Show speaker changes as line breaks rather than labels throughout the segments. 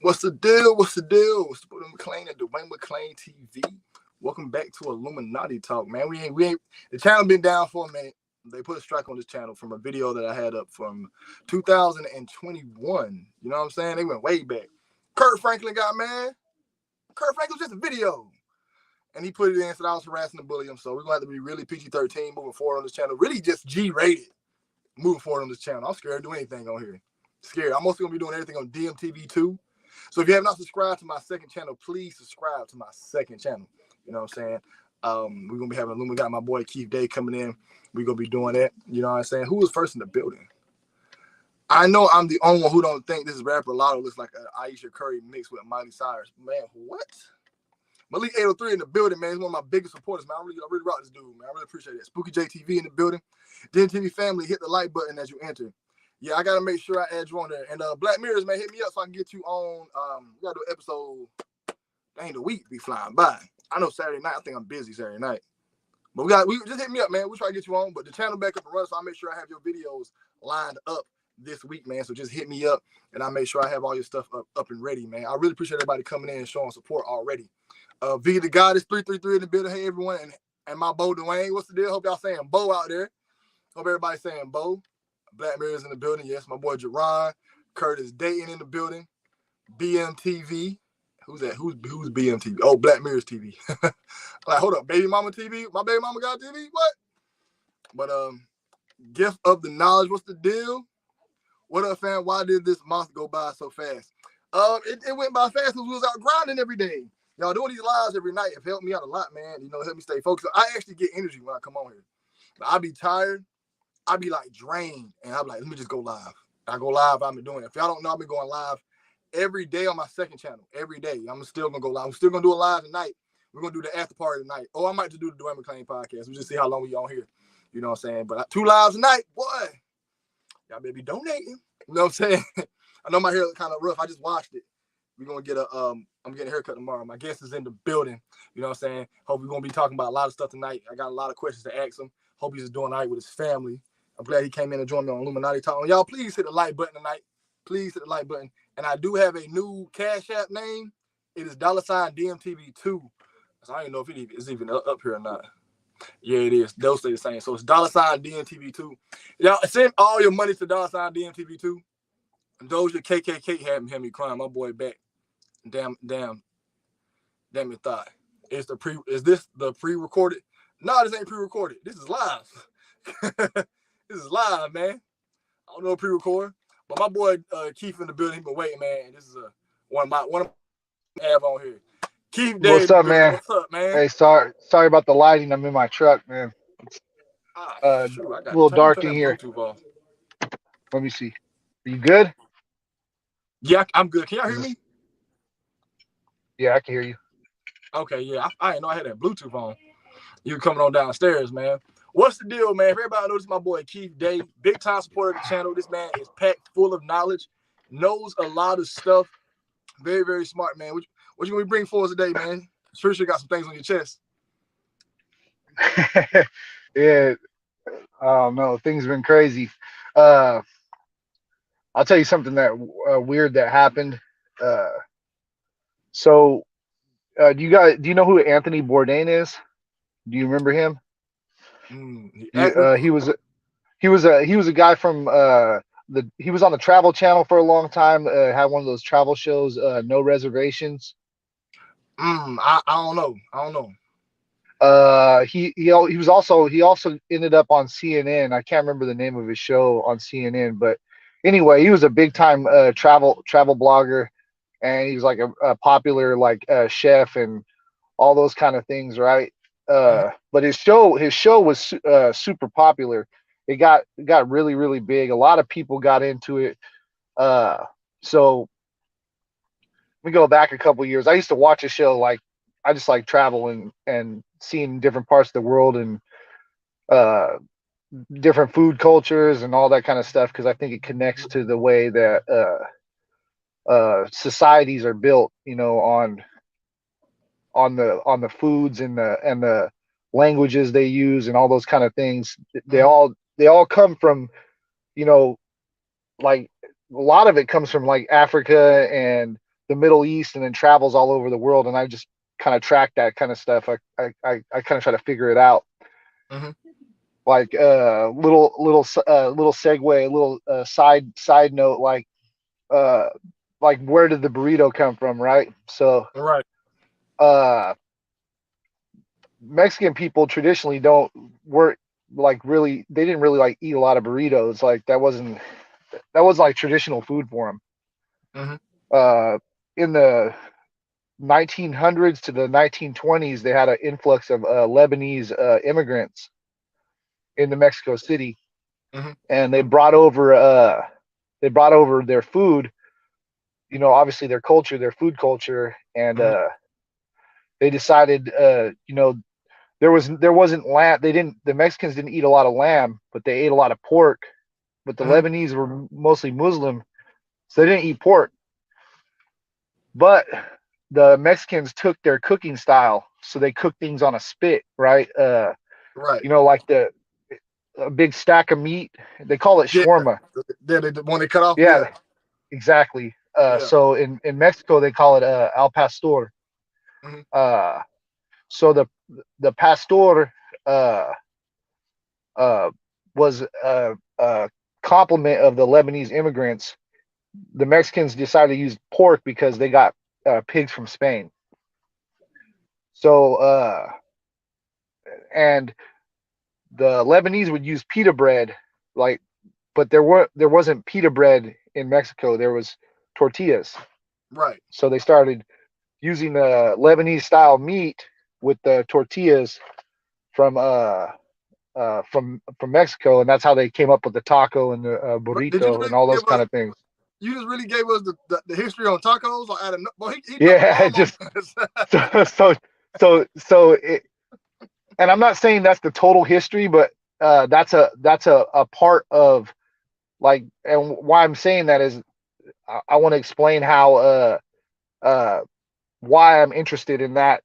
What's the deal? What's the deal? It's Dwayne McClain and Dwayne McClain TV. Welcome back to Illuminati Talk, man. We ain't. The channel been down for a minute. They put a strike on this channel from a video that I had up from 2021. You know what I'm saying? They went way back. Kurt Franklin got mad. Kurt Franklin was just a video. And he put it in and said I was harassing and bullying him. So we're going to have to be really PG-13 moving forward on this channel. Really just G-rated moving forward on this channel. I'm scared to do anything on here. Scared. I'm also going to be doing everything on DMTV2. So if you have not subscribed to my second channel, please subscribe to my second channel. You know what I'm saying? We're going to be having Illuminati. Got my boy Keith Day coming in. We're going to be doing that. You know what I'm saying? Who was first in the building? I know I'm the only one who don't think this rapper Lotto looks like an Aisha Curry mixed with Miley Cyrus. Man, what? Malik 803 in the building, man. He's one of my biggest supporters, man. I really rock this dude, man. I really appreciate it. Spooky JTV in the building. DNTV family, hit the like button as you enter. Yeah, I got to make sure I add you on there. And Black Mirrors, man, hit me up so I can get you on. We got to do an episode. Dang, the week be flying by. I know Saturday night. I think I'm busy Saturday night. But we just hit me up, man. We'll try to get you on. But the channel back up and running, so I'll make sure I have your videos lined up this week, man. So just hit me up, and I'll make sure I have all your stuff up and ready, man. I really appreciate everybody coming in and showing support already. V the Goddess 333 in the building. Hey, everyone. And my Bo Dwayne. What's the deal? Hope y'all saying Bo out there. Hope everybody's saying Bo. Black Mirrors in the building. Yes, my boy Jerron. Curtis Dayton in the building. BMTV. Who's that? Who's BMTV? Oh, Black Mirrors TV. Like, hold up. Baby Mama TV? My baby mama got TV? What? But gift of the knowledge. What's the deal? What up, fam? Why did this month go by so fast? It went by fast because we was out grinding every day. Y'all doing these lives every night have helped me out a lot, man. You know, help me stay focused. I actually get energy when I come on here. I be tired. I be like drained, and I'm like, let me just go live. I go live. I've been doing it. If y'all don't know, I've been going live every day on my second channel. Every day. I'm still gonna go live. I'm still gonna do a live tonight. We're gonna do the after party tonight. Oh, I might just do the Dwayne McClain podcast. We'll just see how long we on here. You know what I'm saying? But 2 lives tonight, boy. Y'all better be donating. You know what I'm saying? I know my hair look kind of rough. I just washed it. We're gonna get I'm getting a haircut tomorrow. My guest is in the building. You know what I'm saying? Hope we're gonna be talking about a lot of stuff tonight. I got a lot of questions to ask him. Hope he's doing all right with his family. I'm glad he came in and joined me on Illuminati Talk. Y'all, please hit the like button tonight. Please hit the like button. And I do have a new Cash App name. It is $DMTV2. So I don't know if it is even up here or not. Yeah, it is. They'll stay the same. So it's $DMTV2. Y'all send all your money to $DMTV2. Doja KKK had me crying. My boy back. Damn it thought. Is this the pre-recorded? No, this ain't pre-recorded. This is live. This is live, man. I don't know pre-record. But my boy Keith in the building, he been waiting, man. This is one of my have on here. Keith Day.
What's up, man?
What's up, man?
Hey, sorry about the lighting. I'm in my truck, man. It's a little dark in here. Let me see. Are you good?
Yeah, I'm good. Can y'all hear me?
Yeah, I can hear you.
Okay, yeah. I didn't know I had that Bluetooth on. You coming on downstairs, man. What's the deal, man? If everybody knows my boy Keith Day, big time supporter of the channel. This man is packed full of knowledge, knows a lot of stuff. Very, very smart, man. What you gonna bring for us today, man? Sure got some things on your chest.
Yeah. Oh no, things have been crazy. I'll tell you something that weird that happened. So, do you know who Anthony Bourdain is? Do you remember him? He was a guy from he was on the Travel Channel for a long time. Had one of those travel shows, No Reservations.
I don't know.
He also ended up on CNN. I can't remember the name of his show on CNN, but anyway, he was a big time travel blogger, and he was like a popular chef and all those kind of things, right? But his show was super popular. It got really, really big. A lot of people got into it. So we go back a couple years. I used to watch a show. Like, I just like traveling and seeing different parts of the world and different food cultures and all that kind of stuff, because I think it connects to the way that societies are built, you know, on the foods and the languages they use and all those kind of things. They all come from, you know, like a lot of it comes from like Africa and the Middle East and then travels all over the world. And I just kind of track that kind of stuff. I kind of try to figure it out.
Hmm.
Like little segue, a little side note, uh like where did the burrito come from, right? So
Right.
uh Mexican people traditionally don't work like really they didn't really like eat a lot of burritos. Like that was like traditional food for them.
Hmm.
In the 1900s to the 1920s, they had an influx of Lebanese immigrants into Mexico City,
Hmm.
and they brought over their food. You know, obviously their culture, their food culture, and
Hmm.
they decided, there wasn't lamb. They didn't. The Mexicans didn't eat a lot of lamb, but they ate a lot of pork. But the
Hmm.
Lebanese were mostly Muslim, so they didn't eat pork. But the Mexicans took their cooking style, so they cook things on a spit, right?
Right.
Like a big stack of meat. They call it
Yeah.
shawarma.
The one they cut off.
Yeah,
Yeah.
exactly.
Yeah.
So in Mexico they call it al pastor.
Hmm.
Uh, so the pastor uh, uh, was a complement of the Lebanese immigrants. The Mexicans decided to use pork because they got pigs from Spain. So and the Lebanese would use pita bread, like, but there wasn't pita bread in Mexico. There was tortillas.
Right.
So they started using the Lebanese style meat with the tortillas from from Mexico, and that's how they came up with the taco and the
But did you
burrito
really
and all
give
those kind
us?
of things.
You just really gave us the history on tacos. Or out of, boy, he dropped a
Yeah,
bomb on
just
us.
so so so it, and I'm not saying that's the total history, but that's a part of, like, and why I'm saying that is I want to explain how uh why I'm interested in that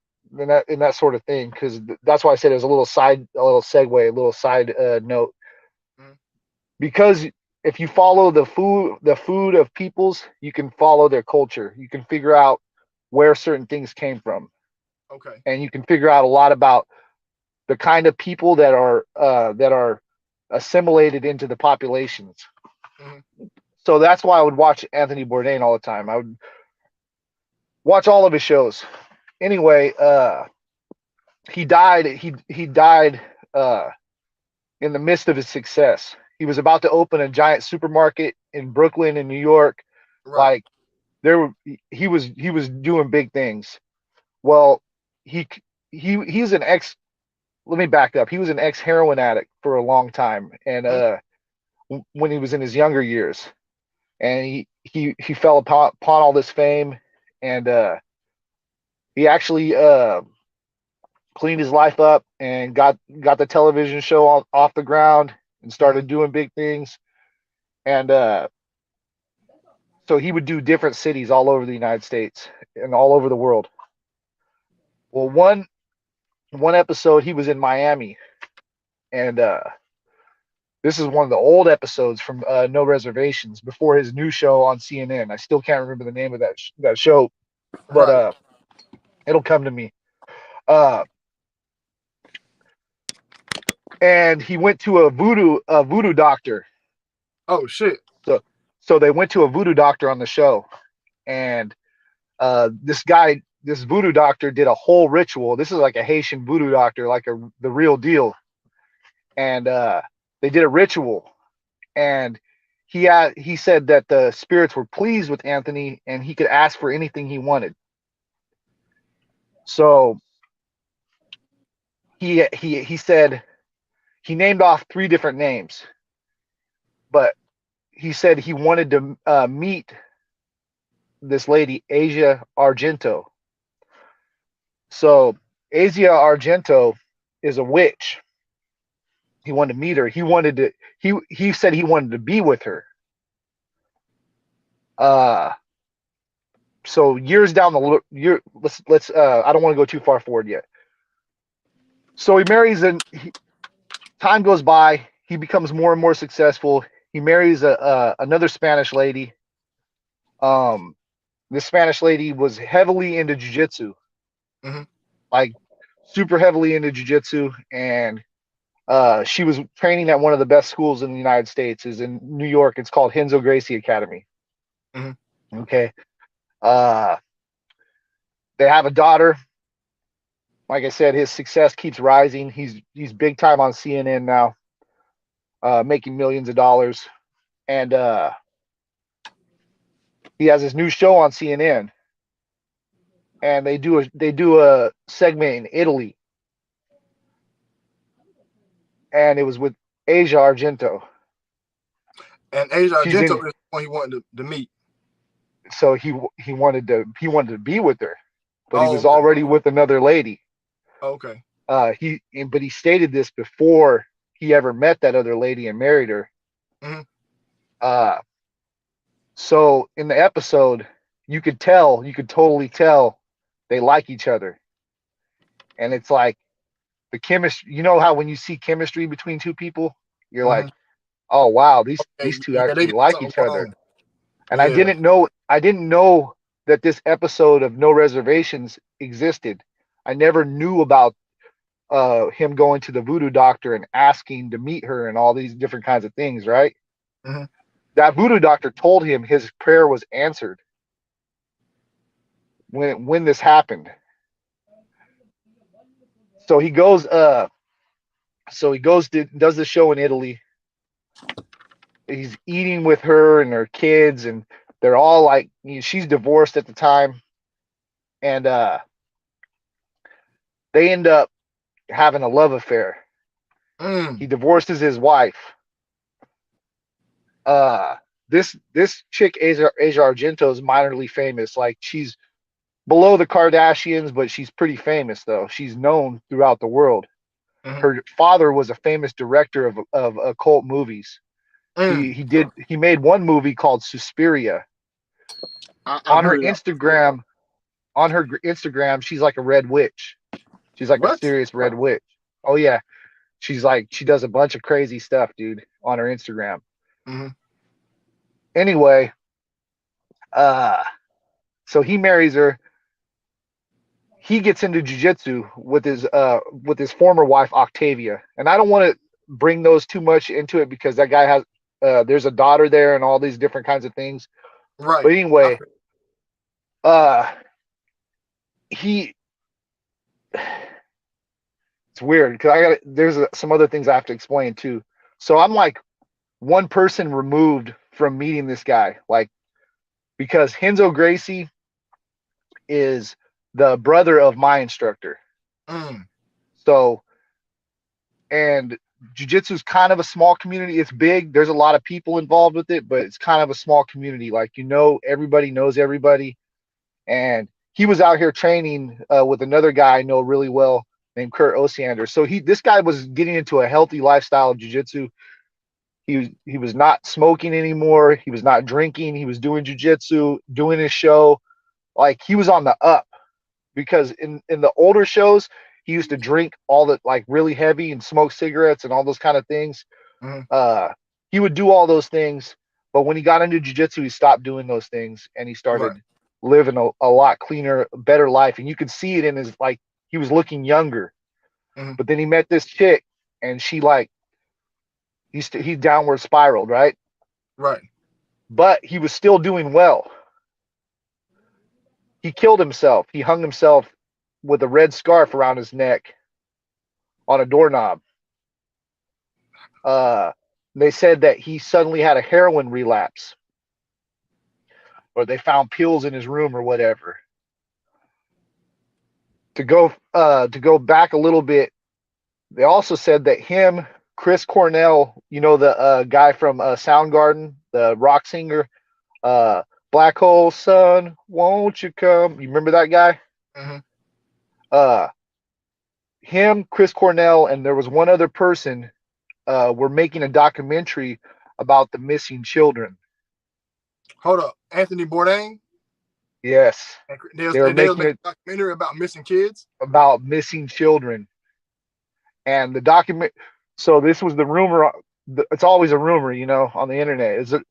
sort of thing, because that's why I said it was a little segue, a little side note.
Mhm.
Because if you follow the food of peoples, you can follow their culture. You can figure out where certain things came from,
Okay.
and you can figure out a lot about the kind of people that are assimilated into the populations.
Hmm.
So that's why I would watch Anthony Bourdain all the time. I would watch all of his shows. Anyway, he died uh, in the midst of his success. He was about to open a giant supermarket in Brooklyn in New York.
Right.
Like, he was doing big things. Well, he he's an ex. Let me back up. He was an ex heroin addict for a long time, and
Hmm.
when he was in his younger years, and he fell upon all this fame, and he actually cleaned his life up and got the television show off the ground and
Hmm.
started doing big things. And so he would do different cities all over the United States and all over the world. Well, one episode he was in Miami, and this is one of the old episodes from No Reservations before his new show on CNN. I still can't remember the name of that show, but
Right.
it'll come to me. Uh, and he went to a voodoo doctor.
Oh shit.
So they went to a voodoo doctor on the show, and this voodoo doctor did a whole ritual. This is like a Haitian voodoo doctor, like the real deal. And they did a ritual, and he said that the spirits were pleased with Anthony, and he could ask for anything he wanted. So he said he named off three different names, but he said he wanted to meet this lady, Asia Argento. So Asia Argento is a witch. He wanted to meet her. He said he wanted to be with her. Uh so years down the year, let's I don't want to go too far forward yet. So he marries, and time goes by. He becomes more and more successful. He marries another Spanish lady. Um This Spanish lady was heavily into jujitsu,
Mm-hmm.
like super heavily into jujitsu, and she was training at one of the best schools in the United States. Is in New York. It's called Henzo Gracie Academy.
Mm-hmm.
Okay. Uh, they have a daughter. Like I said, his success keeps rising. He's big time on CNN now, making millions of dollars, and he has his new show on CNN. And they do a segment in Italy, and it was with Asia Argento.
And Asia
She's
Argento
in,
is the one he wanted to meet.
so he wanted to be with her, but he
Oh,
was
okay.
already with another lady.
Okay.
But he stated this before he ever met that other lady and married her.
Mm-hmm.
Uh, so in the episode, you could totally tell they like each other, and it's like the chemistry. You know how when you see chemistry between two people, you're
Mm-hmm.
like, oh wow, these two
Yeah, they
actually
got
like
something
each
going
other.
on.
And
Yeah.
I didn't know that this episode of No Reservations existed. I never knew about him going to the voodoo doctor and asking to meet her and all these different kinds of things, right?
Mm-hmm.
That voodoo doctor told him his prayer was answered when this happened. So he goes does the show in Italy. He's eating with her and her kids, and they're all like, she's divorced at the time, and they end up having a love affair.
Mm.
He divorces his wife. Uh, this chick Asia Argento is minorly famous. Like she's below the Kardashians, but she's pretty famous though. She's known throughout the world.
Mm-hmm.
Her father was a famous director of occult movies.
Mm.
He made one movie called Suspiria.
I've
On her
heard of that.
Instagram, she's like a red witch. She's like a
What?
serious red witch. Oh yeah, she does a bunch of crazy stuff, dude, on her Instagram.
Mm-hmm.
Anyway, uh, so he marries her. He gets into jujitsu with his former wife Octavia, and I don't want to bring those too much into it because that guy has there's a daughter there and all these different kinds of things. But
Right.
anyway, uh, he it's weird because there's some other things I have to explain too. So I'm like one person removed from meeting this guy, like because Henzo Gracie is the brother of my instructor.
Mm.
So, and jujitsu is kind of a small community. It's big. There's a lot of people involved with it, but it's kind of a small community. Like, everybody knows everybody. And he was out here training with another guy I know really well named Kurt Osiander. So this guy was getting into a healthy lifestyle of jujitsu. He was not smoking anymore. He was not drinking. He was doing jujitsu, doing his show. Like he was on the up because in the older shows he used to drink all the like really heavy and smoke cigarettes and all those kind of things.
Mm-hmm.
uh he would do all those things, but when he got into jiu-jitsu he stopped doing those things and he
Right.
started living a lot cleaner, better life, and you could see it in his like he was looking younger.
Mm-hmm.
But then he met this chick and she like he downward spiraled, right?
Right.
But he was still doing well. He killed himself. He hung himself with a red scarf around his neck on a doorknob. Uh, they said that he suddenly had a heroin relapse, or they found pills in his room or whatever. To go back a little bit, they also said that Chris Cornell, the guy from Soundgarden, the rock singer, uh, Black Hole Sun, won't you come? You remember that guy?
Mm-hmm.
Uh, Chris Cornell, and there was one other person were making a documentary about the missing children.
Hold up. Anthony Bourdain?
Yes,
And
they were
they was
making
making
it
a documentary about missing kids?
about missing children, and the document. So this was the rumor. It's always a rumor, on the internet. Is that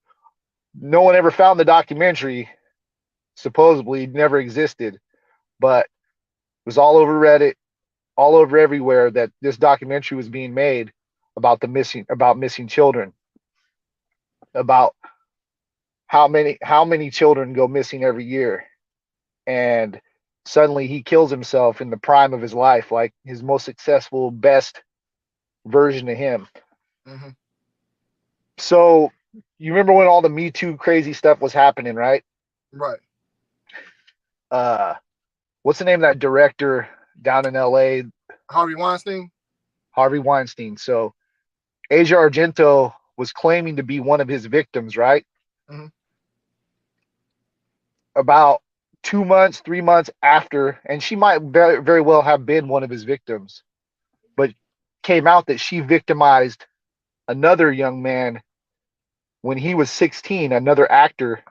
no one ever found the documentary? supposedly never existed, but it was all over Reddit, all over everywhere that this documentary was being made about missing children, about how many children go missing every year, and suddenly he kills himself in the prime of his life, like his most successful, best version of him.
Hmm.
So you remember when all the Me Too crazy stuff was happening, right?
Right.
Uh, what's the name of that director down in L.A.?
Harvey Weinstein.
Harvey Weinstein. So Asia Argento was claiming to be one of his victims, right?
Hmm.
About 2 months, 3 months after, and she might very well have been one of his victims, but came out that she victimized another young man when he was 16, another actor.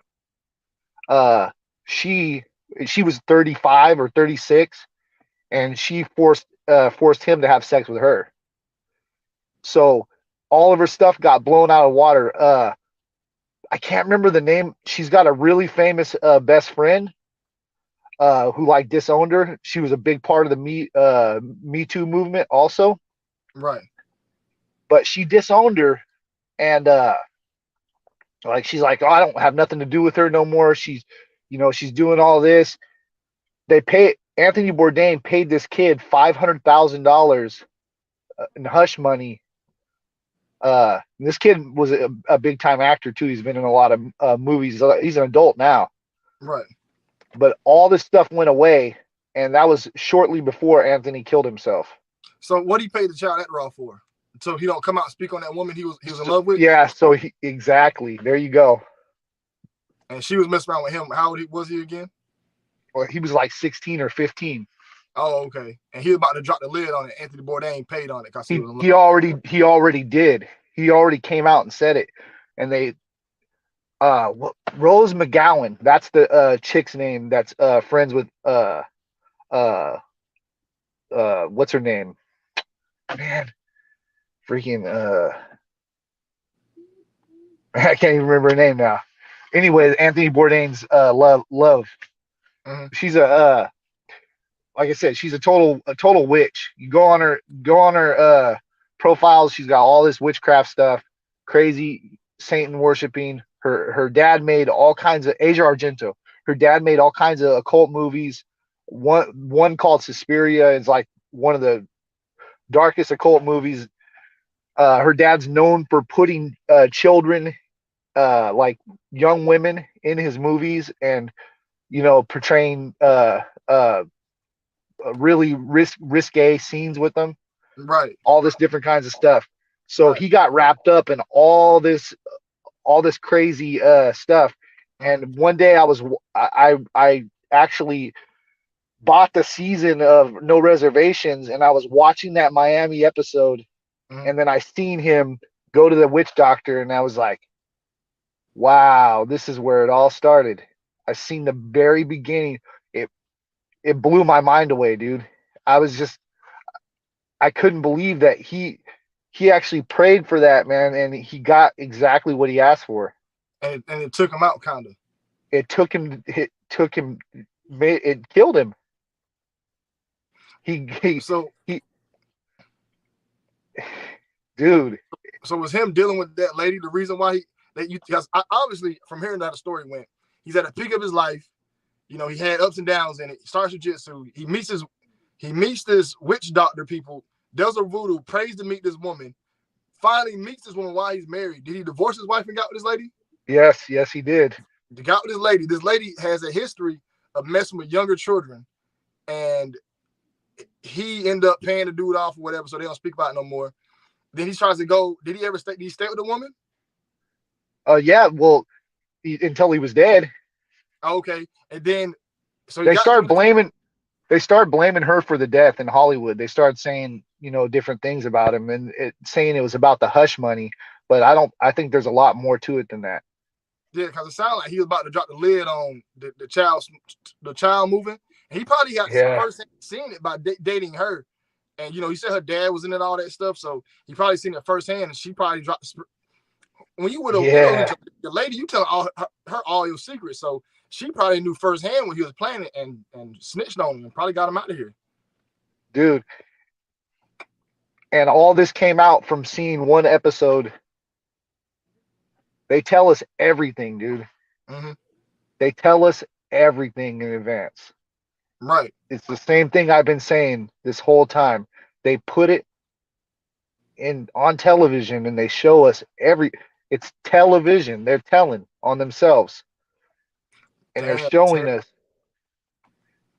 Uh, she she was 35 or 36, and she forced him to have sex with her. So all of her stuff got blown out of water. I can't remember the name. She's got a really famous best friend who like disowned her. She was a big part of the Me Too movement also,
Right.
but she disowned her, and like she's like, oh, I don't have nothing to do with her no more. She's doing all this. They pay Anthony Bourdain paid this kid $500,000 in hush money. This kid was a big time actor too. He's been in a lot of movies. He's an adult now,
Right.
but all this stuff went away, and that was shortly before Anthony killed himself.
So what he paid the child that raw for? So he don't come out and speak on that woman he was in
So,
love with,
yeah, so exactly. There you go.
and she was messing around with him. How old was he again?
Well, he was like 16 or 15.
Oh, okay. And he was about to drop the lid on it. Anthony Bourdain paid on it because he
He
was in love.
he already he already did. He already came out and said it. And they Rose McGowan, that's the chick's name that's friends with uh what's her name? Man, freaking I can't even remember her name now. Anyway, Anthony Bourdain's love.
Hmm.
She's a like I said, she's a total witch. You go on her profiles, she's got all this witchcraft stuff, crazy Satan worshiping. Her dad made all kinds of Asia Argento. Her dad made all kinds of occult movies. One called Suspiria is like one of the darkest occult movies. Her dad's known for putting children, like young women, in his movies, and portraying really risque scenes with them,
Right.
all this different kinds of stuff. So
Right.
he got wrapped up in all this crazy stuff.
Hmm.
And one day I actually bought the season of No Reservations, and I was watching that Miami episode,
Hmm.
and then I seen him go to the witch doctor, and I was like, wow, this is where it all started. I seen the very beginning. It it blew my mind away, dude. I was just I couldn't believe that he actually prayed for that, man, and he got exactly what he asked for.
And it took him out, kind of.
It killed him. He he
So
he dude.
so was him dealing with that lady the reason why because obviously from hearing how the story went, he's at a peak of his life. He had ups and downs in it. He starts jiu-jitsu. He meets this witch doctor people, does a voodoo, prays to meet this woman, finally meets this woman while he's married. Did he divorce his wife and got with this lady?
Yes, he did.
He got with this lady. This lady has a history of messing with younger children, and he ended up paying the dude off or whatever, so they don't speak about it no more. Then he tries to go. Did he ever stay? Did he stay with the woman?
Yeah, well, until he was dead.
Oh, okay. And then, so he
They
got
started
with this.
blaming they started blaming her for the death in Hollywood. They started saying, different things about him, and saying it was about the hush money. But I think there's a lot more to it than that.
Yeah, because it sounded like he was about to drop the lid on the child moving. And he probably got
Yeah.
first seen it by dating her. And, he said her dad was in it, all that stuff. So he probably seen it firsthand, and she probably dropped when you with a,
Yeah.
the lady, you tell all her all your secrets. So she probably knew firsthand when he was playing it and snitched on him and probably got him out of here.
Dude. And all this came out from seeing one episode. They tell us everything, dude.
Mm-hmm.
They tell us everything in advance.
Right.
It's the same thing I've been saying this whole time. They put it in on television and they show us it's television. They're telling on themselves. And
Damn.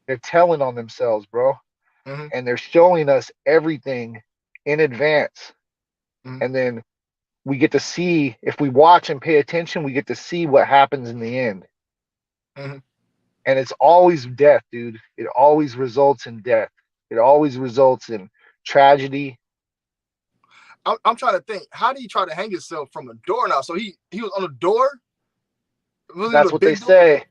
they're telling on themselves, bro.
Mm-hmm.
And they're showing us everything in advance.
Mm-hmm.
And then we get to see, if we watch and pay attention, we get to see what happens in the end.
Mm-hmm.
And it's always death, dude. It always results in death. It always results in tragedy.
I'm trying to think. How did he try to hang himself from a door now? So he was on a door?
That's what they say.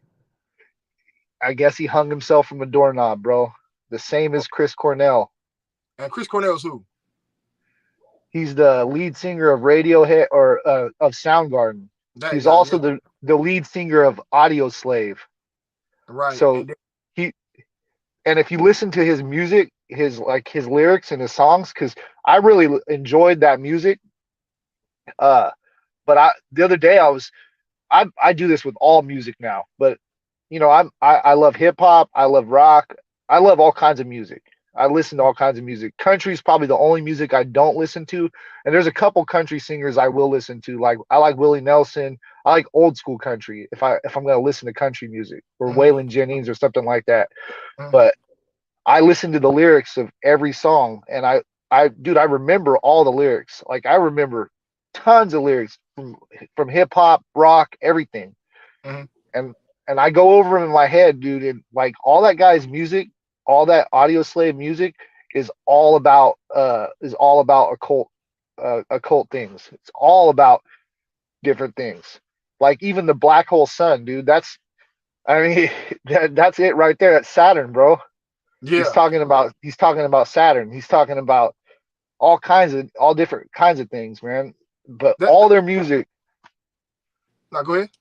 I guess he hung himself from a doorknob, bro. The same as Chris Cornell.
And Chris Cornell's who?
He's the lead singer of Radiohead or of Soundgarden. He's also the lead singer of Audio Slave.
Right.
So and if you listen to his music, his lyrics and his songs, because I really enjoyed that music. But the other day I do this with all music now. But you know, I love hip hop, I love rock, I love all kinds of music. I listen to all kinds of music. Country is probably the only music I don't listen to. And there's a couple country singers I will listen to. Like I like Willie Nelson. I like old school country if I'm gonna listen to country music, or Waylon Jennings or something like that. But I listen to the lyrics of every song, and I remember all the lyrics. Like I remember tons of lyrics from hip hop, rock, everything. And I go over them in my head, dude, and like all that guy's music, all that Audio Slave music is all about occult things. It's all about different things. Like even the Black Hole Sun, dude. That's it right there. That's Saturn, bro.
Yeah.
He's talking about Saturn. He's talking about all different kinds of things, man. But all their music.
Now go ahead.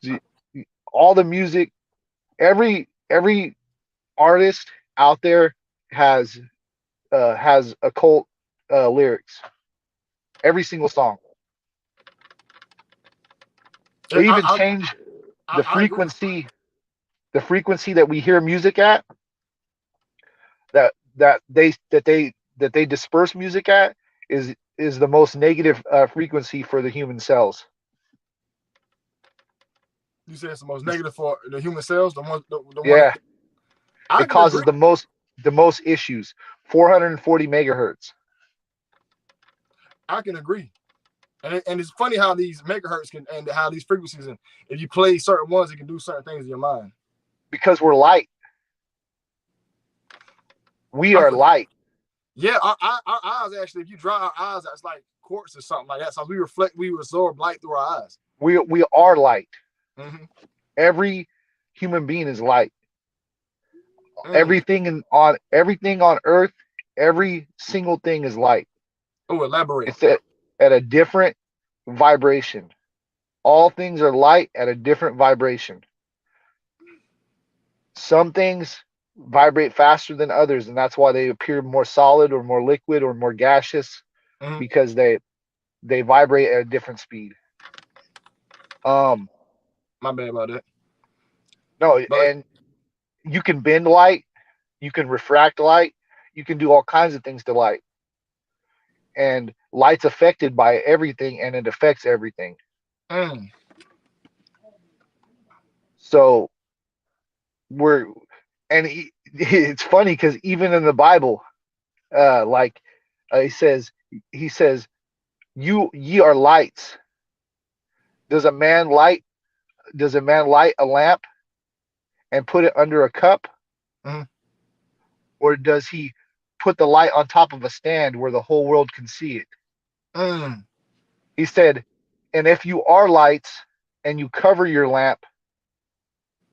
All the music, every artist out there has occult lyrics. Every single song. They even change the frequency that we hear music at. That they disperse music at is the most negative frequency for the human cells.
You said it's the most negative for the human cells.
Yeah. It causes the most issues. 440 megahertz.
I can agree. And it's funny how these megahertz and how these frequencies, and if you play certain ones, it can do certain things in your mind.
Because we're light. We are light.
Yeah, our eyes actually, if you dry our eyes, that's like quartz or something like that. So we absorb light through our eyes.
We are light.
Mm-hmm.
Every human being is light. Everything on Earth, every single thing is light.
Oh, elaborate.
It's at a different vibration. All things are light at a different vibration. Some things vibrate faster than others, and that's why they appear more solid or more liquid or more gaseous, because they vibrate at a different speed.
My bad about that.
No, and you can bend light, you can refract light, you can do all kinds of things to light. And light's affected by everything, and it affects everything. So it's funny because even in the Bible, he says, ye are lights. Does a man light a lamp and put it under a cup? Or does he put the light on top of a stand where the whole world can see it? He said, and if you are lights and you cover your lamp,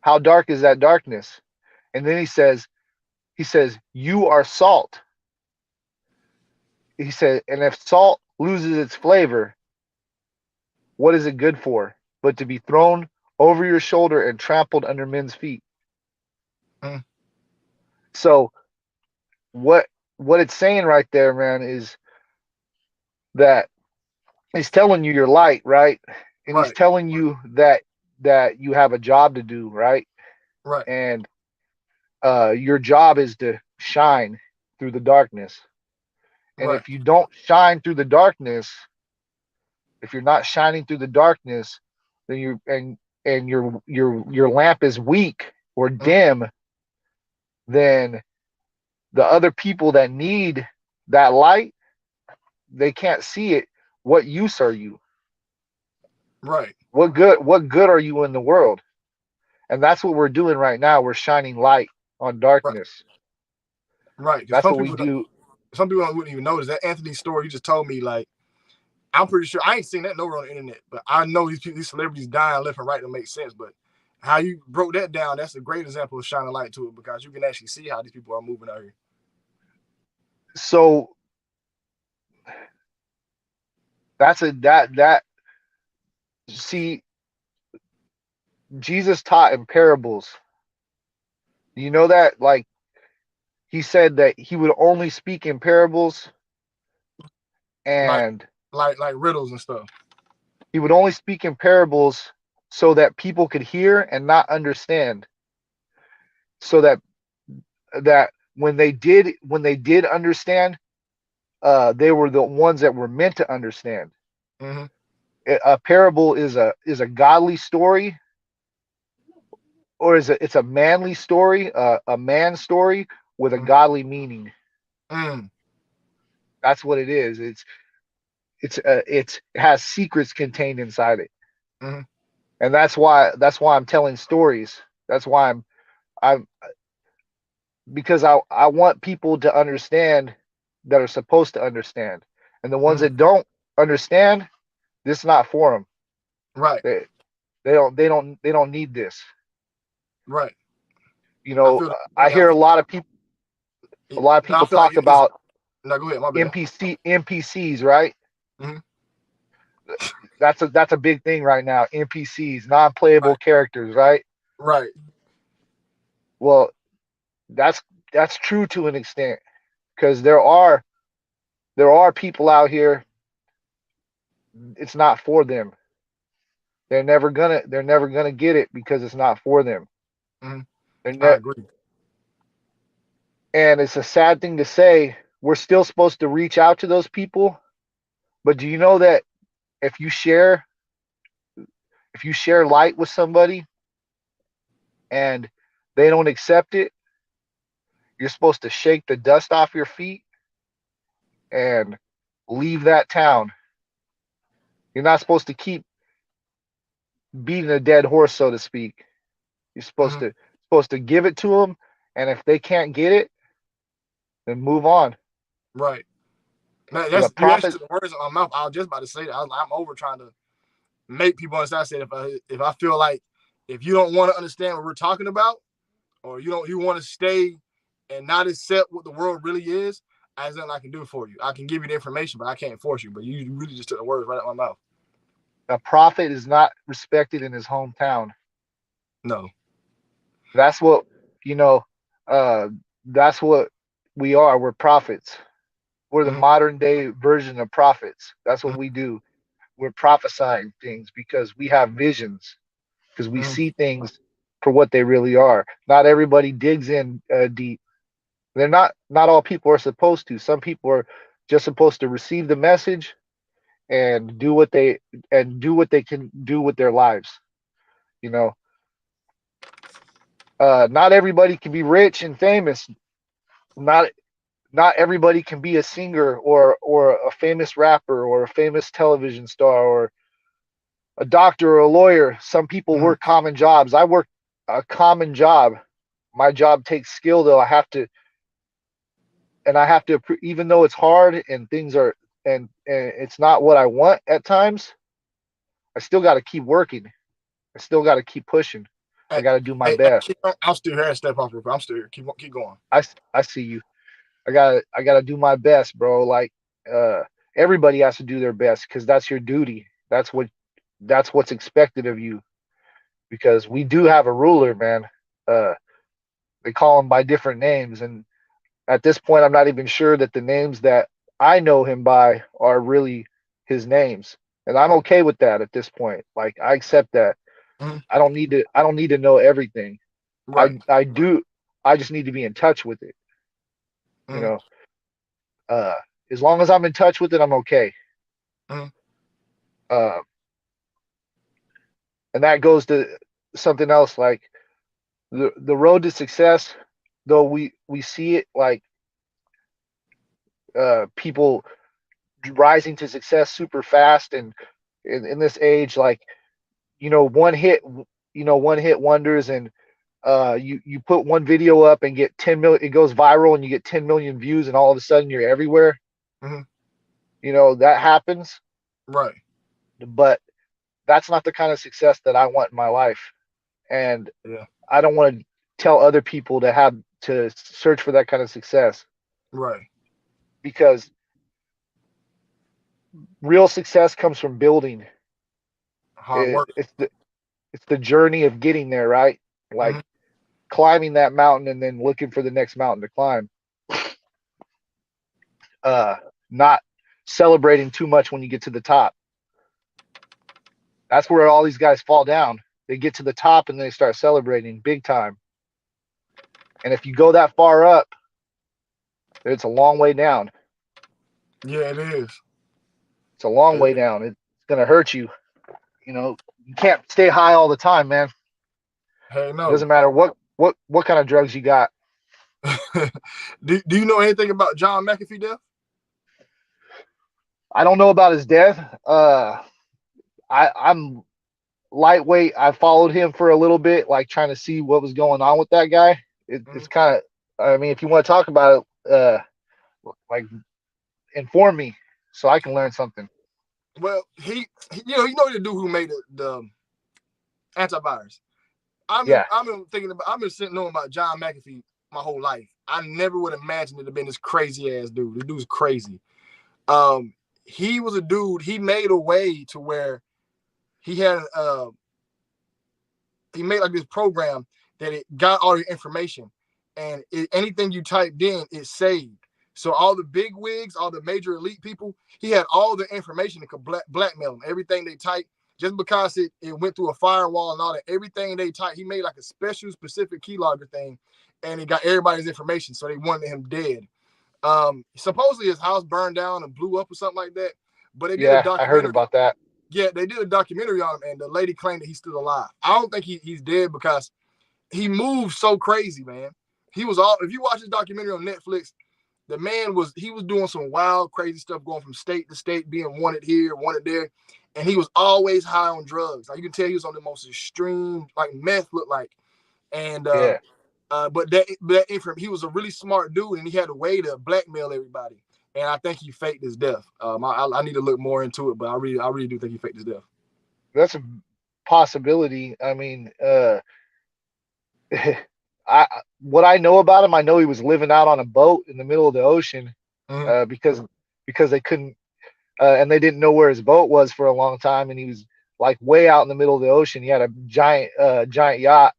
how dark is that darkness? And then he says, you are salt. He said, and if salt loses its flavor, what is it good for but to be thrown over your shoulder and trampled under men's feet.
Mm.
So what it's saying right there, man, is that he's telling you you're light, right? And he's
Right.
telling you that you have a job to do, right?
Right.
And your job is to shine through the darkness. And
Right.
if you don't shine through the darkness, if you're not shining through the darkness, then and your lamp is weak or
Mm.
dim, then the other people that need that light, they can't see it. What use are you?
Right.
What good are you in the world? And that's what we're doing right now. We're shining light on
Right.
darkness.
Right. Because
That's what we do.
some people wouldn't even notice that Anthony story you just told me. Like, I'm pretty sure I ain't seen that nowhere on the internet, but I know these celebrities dying left and right to make sense. But how you broke that down, that's a great example of shining light to it because you can actually see how these people are moving out here.
So that's a that see, Jesus taught in parables. You know that, like, he said that he would only speak in parables,
Like
and
like riddles and stuff.
he would only speak in parables so that people could hear and not understand. So that when they did understand, they were the ones that were meant to understand.
Mm-hmm.
A parable is a godly story, or it's a manly story, a man story with a
Mm-hmm.
godly meaning.
Mm.
That's what it is. It has secrets contained inside it,
Mm-hmm.
and that's why I'm telling stories. That's why I'm because I want people to understand that are supposed to understand, and the ones
Mm-hmm.
that don't understand, this is not for them.
Right.
They they don't need this.
Right.
You
I
know,
feel
I
I
hear
feel
a lot of
I
people
feel like
talk
it's
about
no, go ahead, my bad.
NPCs, right?
Mm-hmm.
That's a big thing right now. NPCs, non-playable
Right.
characters, right?
Right.
Well, that's that's true to an extent, because there are people out here. It's not for them. They're never gonna get it because it's not for them.
Mm-hmm.
They're
I
ne-
agree.
and it's a sad thing to say. We're still supposed to reach out to those people, but do you know that if you share if you share light with somebody and they don't accept it, you're supposed to shake the dust off your feet and leave that town. You're not supposed to keep beating a dead horse, so to speak. You're supposed
Mm-hmm.
to give it to them, and if they can't get it, then move on.
Right. Man,
The
that's you actually
prophet,
took the words out of my mouth. I was just about to say that. I'm over trying to make people understand. I said if I feel like if you don't want to understand what we're talking about, or you want to stay and not accept what the world really is, as nothing I can do for you. I can give you the information, but I can't force you. But you really just took the words right out of my mouth.
a prophet is not respected in his hometown.
No.
That's what you know. Uh, that's what we are. We're prophets. We're the
Mm-hmm.
modern day version of prophets. That's what
Mm-hmm.
we do. We're prophesying things because we have visions, because we
Mm-hmm.
see things for what they really are. Not everybody digs in deep. They're not all people are supposed to. Some people are just supposed to receive the message and do what they can do with their lives. You know, not everybody can be rich and famous. Not not everybody can be a singer or a famous rapper or a famous television star or a doctor or a lawyer. Some people
Mm-hmm.
work common jobs. I work a common job. My job takes skill, though. I have to, even though it's hard and things are, and it's not what I want at times, I still got to keep working. I still got to keep pushing. I
Hey,
got to do my
hey,
best.
I'm still here. Step off real quick. I'm still here. Keep going.
I see you. I gotta do my best, bro. Like, uh, everybody has to do their best because that's your duty. That's what's expected of you. because we do have a ruler, man. Uh, they call him by different names, and at this point, I'm not even sure that the names that I know him by are really his names, and I'm okay with that at this point. Like I accept that.
Mhm.
I don't need to know everything.
Right.
I do. I just need to be in touch with it. You
Mhm.
know, uh, as long as I'm in touch with it, I'm okay.
Mhm.
Uh, and that goes to something else like the road to success. Though we see it like people rising to success super fast, and in this age, like one hit, one hit wonders, and you put one video up and get 10 million, it goes viral and you get 10 million views, and all of a sudden you're everywhere.
Mhm.
That happens,
Right.
but that's not the kind of success that I want in my life. And
Yeah.
I don't want to tell other people to have to search for that kind of success,
Right.
because real success comes from building.
Hard work.
It's the journey of getting there, right? Like
Mhm.
climbing that mountain and then looking for the next mountain to climb. Uh, Not celebrating too much when you get to the top. That's where all these guys fall down. They get to the top and they start celebrating big time. And if you go that far up, it's a long way down.
Yeah, it is.
It's a long
It
way
is.
down. It's gonna hurt you. You can't stay high all the time, man.
Hey,
It
no.
doesn't matter what kind of drugs you got.
Do you know anything about John McAfee death?
I don't know about his death. I'm lightweight. I followed him for a little bit, like trying to see what was going on with that guy. It's
Mhm.
kind of, I mean, if you want to talk about it, like inform me so I can learn something.
Well, you know the dude who made the antivirus.
Yeah,
I've been thinking about, I've been sitting knowing about John McAfee my whole life. I never would imagine it have been this crazy ass dude. The dude's crazy. Um, he was a dude. He made a way to where he had he made like this program that it got all your information, and anything you typed in, it saved. So all the big wigs, all the major elite people, he had all the information that could blackmail them. Everything they typed, just because it went through a firewall and all that, everything they typed, he made like a special specific keylogger thing, and it got everybody's information. So they wanted him dead. Supposedly his house burned down and blew up or something like that. But they did a
yeah, I heard
documentary.
about that.
Yeah, they did a documentary on him, and the lady claimed that he's still alive. I don't think he's dead because he moves so crazy, man. He was all. If you watch his documentary on Netflix, the man was doing some wild, crazy stuff, going from state to state, being wanted here, wanted there, and he was always high on drugs. Like you can tell, he was on the most extreme, like meth looked like, and
Yeah,
but he was a really smart dude, and he had a way to blackmail everybody. And I think he faked his death. I need to look more into it, but I really do think he faked his death.
that's a possibility. I mean, I what I know about him, I know he was living out on a boat in the middle of the ocean,
Mm-hmm.
because they couldn't, and they didn't know where his boat was for a long time, and he was like way out in the middle of the ocean. He had a giant yacht,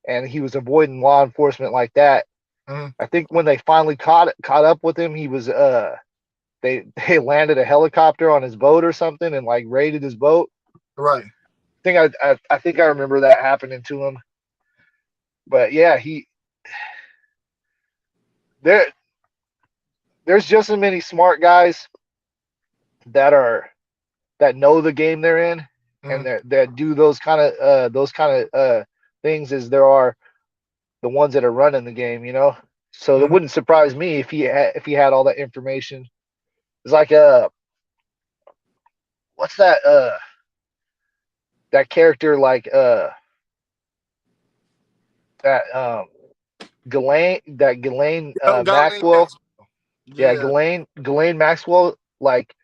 and he was avoiding law enforcement like that.
Mm-hmm.
I think when they finally caught up with him, he was they landed a helicopter on his boat or something and like raided his boat.
Right.
I think I remember that happening to him. But yeah, he there there's just as many smart guys that are that know the game they're in, and
Mm-hmm.
that do those kind of things as there are the ones that are running the game. So it
Mm-hmm.
wouldn't surprise me if he had all that information. It's like what's that character like that Ghislaine
Yep, Ghislaine
Maxwell.
Maxwell.
Yeah,
Yeah,
Ghislaine Maxwell. Like,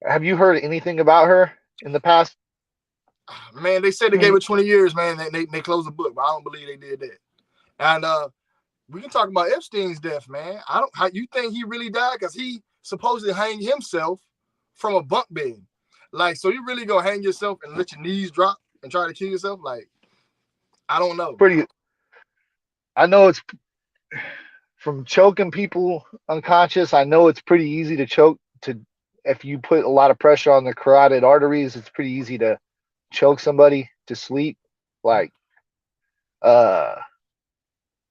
have you heard anything about her in the past?
man. They said they gave it 20 years, man. They closed the book, but I don't believe they did that. And we can talk about Epstein's death, man. I don't. How you think he really died? Because he supposedly hanged himself from a bunk bed. Like, so you really gonna hang yourself and let your knees drop? and try to kill yourself? Like, I don't know.
Pretty. I know it's from choking people unconscious. I know it's pretty easy to choke to if you put a lot of pressure on the carotid arteries. It's pretty easy to choke somebody to sleep. Like, uh,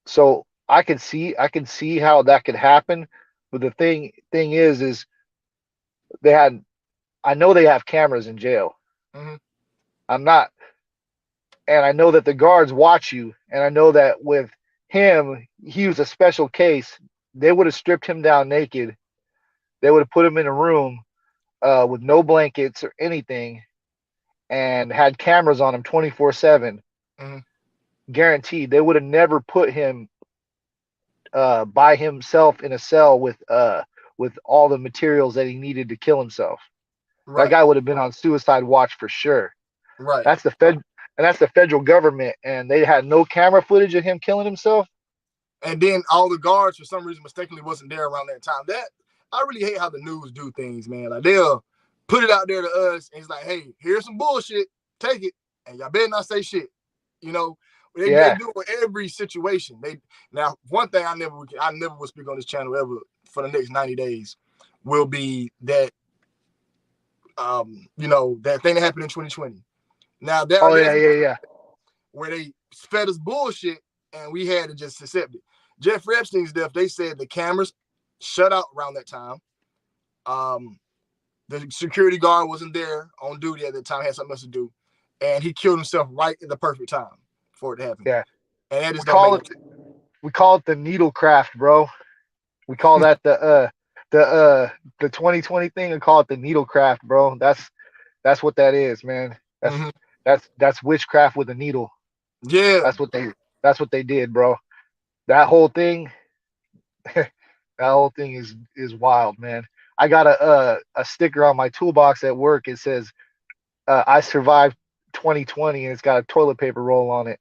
so I can see how that could happen. But the thing is they had. I know they have cameras in jail.
Mm-hmm.
I'm not, and I know that the guards watch you, and I know that with him, he was a special case. They would have stripped him down naked. They would have put him in a room with no blankets or anything, and had cameras on him 24/7.
Mm-hmm.
Guaranteed. They would have never put him by himself in a cell with all the materials that he needed to kill himself. That
Right.
guy would have been on suicide watch for sure.
Right.
That's the that's the federal government, and they had no camera footage of him killing himself.
And then all the guards, for some reason, mistakenly wasn't there around that time. That I really hate how the news do things, man. Like they'll put it out there to us, and it's like, hey, here's some bullshit, take it, and y'all better not say shit. You know, they
Yeah.
do it with every situation. They now one thing I never will speak on this channel ever for the next 90 days will be that that thing that happened in 2020. Now
Oh yeah,
there's
yeah, yeah.
where they fed us bullshit and we had to just accept it. Jeffrey Epstein's death, they said the cameras shut out around that time. The security guard wasn't there on duty at the time, had something else to do, and he killed himself right at the perfect time for it to happen.
Yeah.
And that
We
just don't make
call it we call it the needle craft, bro. We call that the 2020 thing. We call it the needle craft, bro. That's what that is, man.
mm-hmm.
That's witchcraft with a needle.
Yeah.
That's what they did, bro. That whole thing that whole thing is wild, man. I got a sticker on my toolbox at work. It says I survived 2020, and it's got a toilet paper roll on it.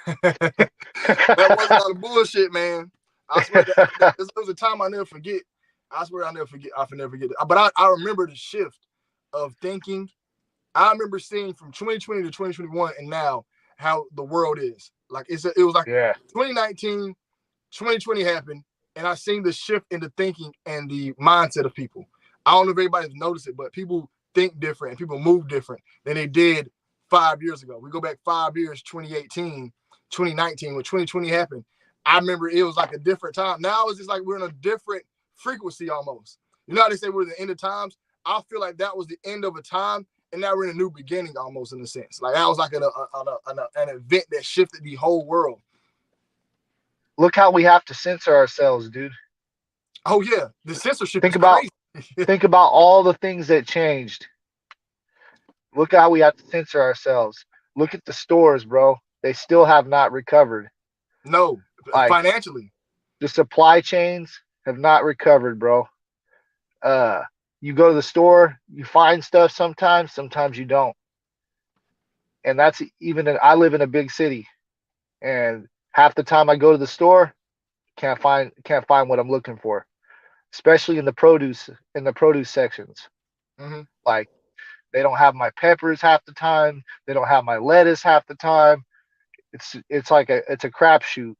That was a lot of bullshit, man. I swear that it was a time I never forget. I swear I'll never forget. I'll never forget it. But I remember the shift of thinking. I remember seeing from 2020 to 2021 and now how the world is. Like it was like
Yeah.
2019, 2020 happened, and I seen the shift in the thinking and the mindset of people. I don't know if everybody's noticed it, but people think different and people move different than they did 5 years ago. We go back 5 years, 2018, 2019, when 2020 happened. I remember it was like a different time. Now it's just like we're in a different frequency almost. You know how they say we're at the end of times? I feel like that was the end of a time, and now we're in a new beginning almost in a sense. Like that was like an event that shifted the whole world.
Look how we have to censor ourselves, dude.
Oh yeah, the censorship
Think
is
about
crazy.
think about all the things that changed. Look how we have to censor ourselves. Look at the stores, bro. They still have not recovered.
No,
Like
financially.
the supply chains have not recovered, bro. You go to the store, you find stuff sometimes you don't. And that's even I live in a big city, and half the time I go to the store, can't find what I'm looking for, especially in the produce sections.
Mm-hmm.
Like they don't have my peppers half the time. They don't have my lettuce half the time. It's like it's a crapshoot.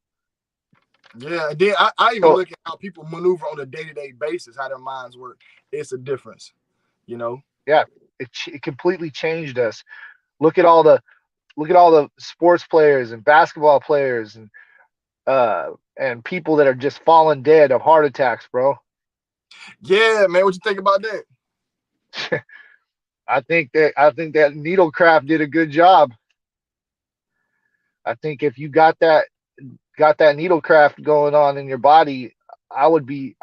Yeah, and then I even
So
look at how people maneuver on a day-to-day basis, how their minds work. It's a difference, you know.
yeah, it completely changed us. Look at all the sports players and basketball players and people that are just falling dead of heart attacks, bro.
Yeah, man, what you think about that?
I think that needlecraft did a good job. I think if you got that needlecraft going on in your body, I would be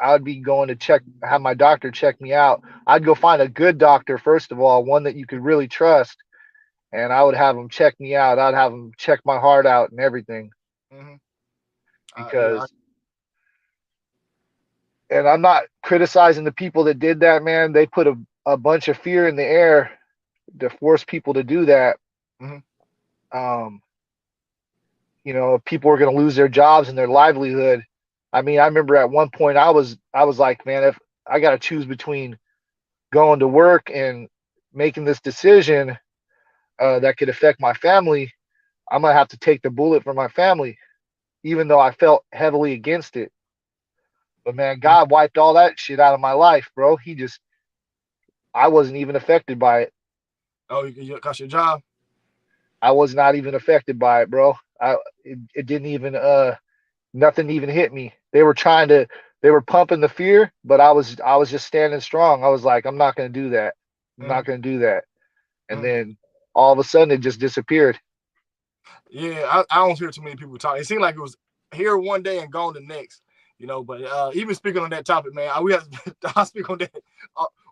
going to have my doctor check me out. I'd go find a good doctor first of all, one that you could really trust, and I would have him check me out. I'd have him check my heart out and everything.
Mm-hmm.
Because and I'm not criticizing the people that did that, man. They put a bunch of fear in the air to force people to do that.
Mm-hmm.
People were going to lose their jobs and their livelihood. I mean, I remember at one point I was like, man, if I got to choose between going to work and making this decision, that could affect my family, I'm gonna have to take the bullet for my family, even though I felt heavily against it. But man, God wiped all that shit out of my life, bro. I wasn't even affected by it.
Oh, you cost your job.
I was not even affected by it, bro. It didn't even nothing even hit me. They were pumping the fear, but I was just standing strong. I was like, I'm not gonna do that. I'm
Mm,
not gonna do that. And
mm.
then all of a sudden it just disappeared.
Yeah, I don't hear too many people talk. It seemed like it was here one day and gone the next. But even speaking on that topic, man, we have to I speak on that.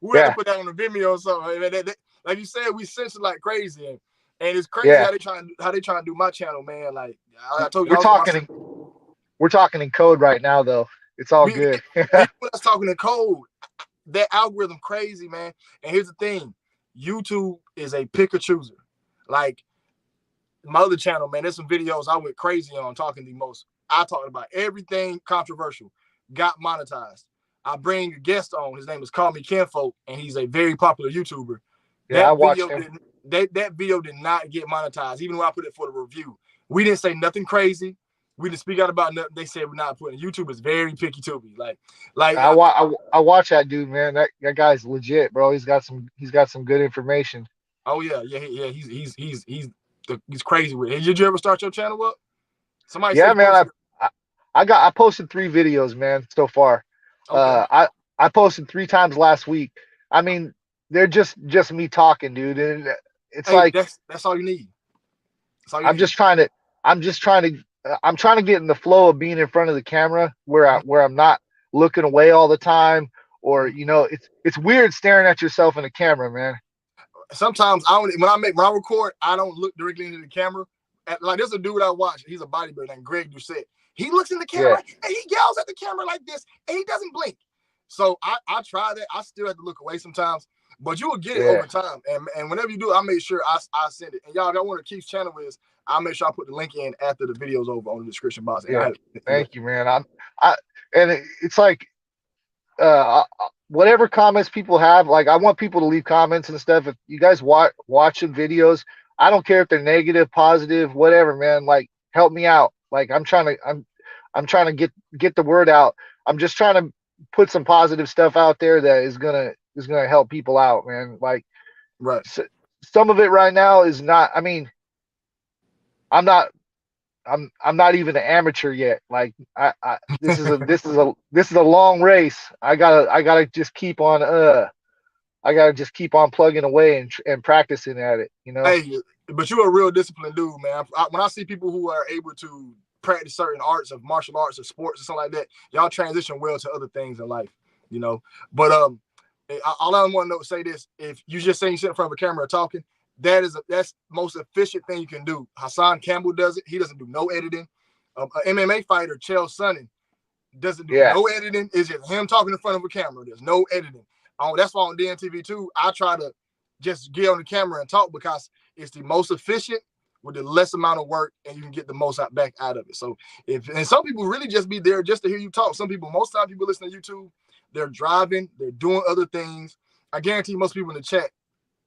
We have to
Yeah,
put that on the Vimeo or something. Like you said, we censor like crazy, and it's crazy
yeah.
how they trying to do my channel, man. Like I told you,
We're
I was on my
talking in we're talking in code right now though. It's all
we
good.
even when I was talking in code, that algorithm crazy, man. And here's the thing, YouTube is a pick or chooser. Like my other channel, man, there's some videos I went crazy on talking the most. I talked about everything controversial, got monetized. I bring a guest on. His name is Call Me Kinfolk, and he's a very popular YouTuber.
Yeah, I
That
watched
video
him.
didn't that video did not get monetized, even when I put it for the review. We didn't say nothing crazy. We didn't speak out about nothing. They said we're not putting. YouTube is very picky to me. Like
I watch that dude, man. That guy's legit, bro. He's got some good information.
oh yeah. He's crazy with it. Did you ever start your channel up? Somebody said
Yeah,
you
man.
posted.
I posted 3 videos, man, so far.
Okay.
I posted 3 times last week. I mean, they're just me talking, dude, and it's
Hey,
like
that's all you need. That's all you
I'm
need.
just trying to I'm just trying to I'm trying to get in the flow of being in front of the camera where I'm not looking away all the time, or it's weird staring at yourself in the camera, man.
Sometimes when I record, I don't look directly into the camera. Like there's a dude I watch. He's a bodybuilder named Greg Doucette. He looks in the camera
Yeah,
and he yells at the camera like this, and he doesn't blink. So I try that. I still have to look away sometimes, but you will get it
yeah.
over time. And whenever you do, I make sure I send it. And y'all, if y'all want to Keith's channel is, I'll make sure I put the link in after the video's over on the description box. And
Yeah,
I
thank you, man. I and it's like whatever comments people have, like I want people to leave comments and stuff. If you guys watch the videos, I don't care if they're negative, positive, whatever, man. Like help me out. Like I'm trying to get the word out. I'm just trying to put some positive stuff out there that is gonna help people out, man. Like
right.
s some of it right now is not. I mean, I'm not I'm not even an amateur yet. Like this is a long race. I gotta just keep on I gotta just keep on plugging away and practicing at it.
Hey, but you're a real disciplined dude, man. When I see people who are able to practice certain arts of martial arts or sports or something like that, y'all transition well to other things in life, you know. But all I want to say this: if you just saying you sit in front of a camera talking, that's most efficient thing you can do. Hassan Campbell does it. He doesn't do no editing. An MMA fighter, Chael Sonnen, doesn't do
Yeah,
no editing. It's just him talking in front of a camera. There's no editing. That's why on DNTV2, I try to just get on the camera and talk because it's the most efficient with the less amount of work, and you can get the most back out of it. So and some people really just be there just to hear you talk. Some people, most time people listen to YouTube, they're driving, they're doing other things. I guarantee most people in the chat,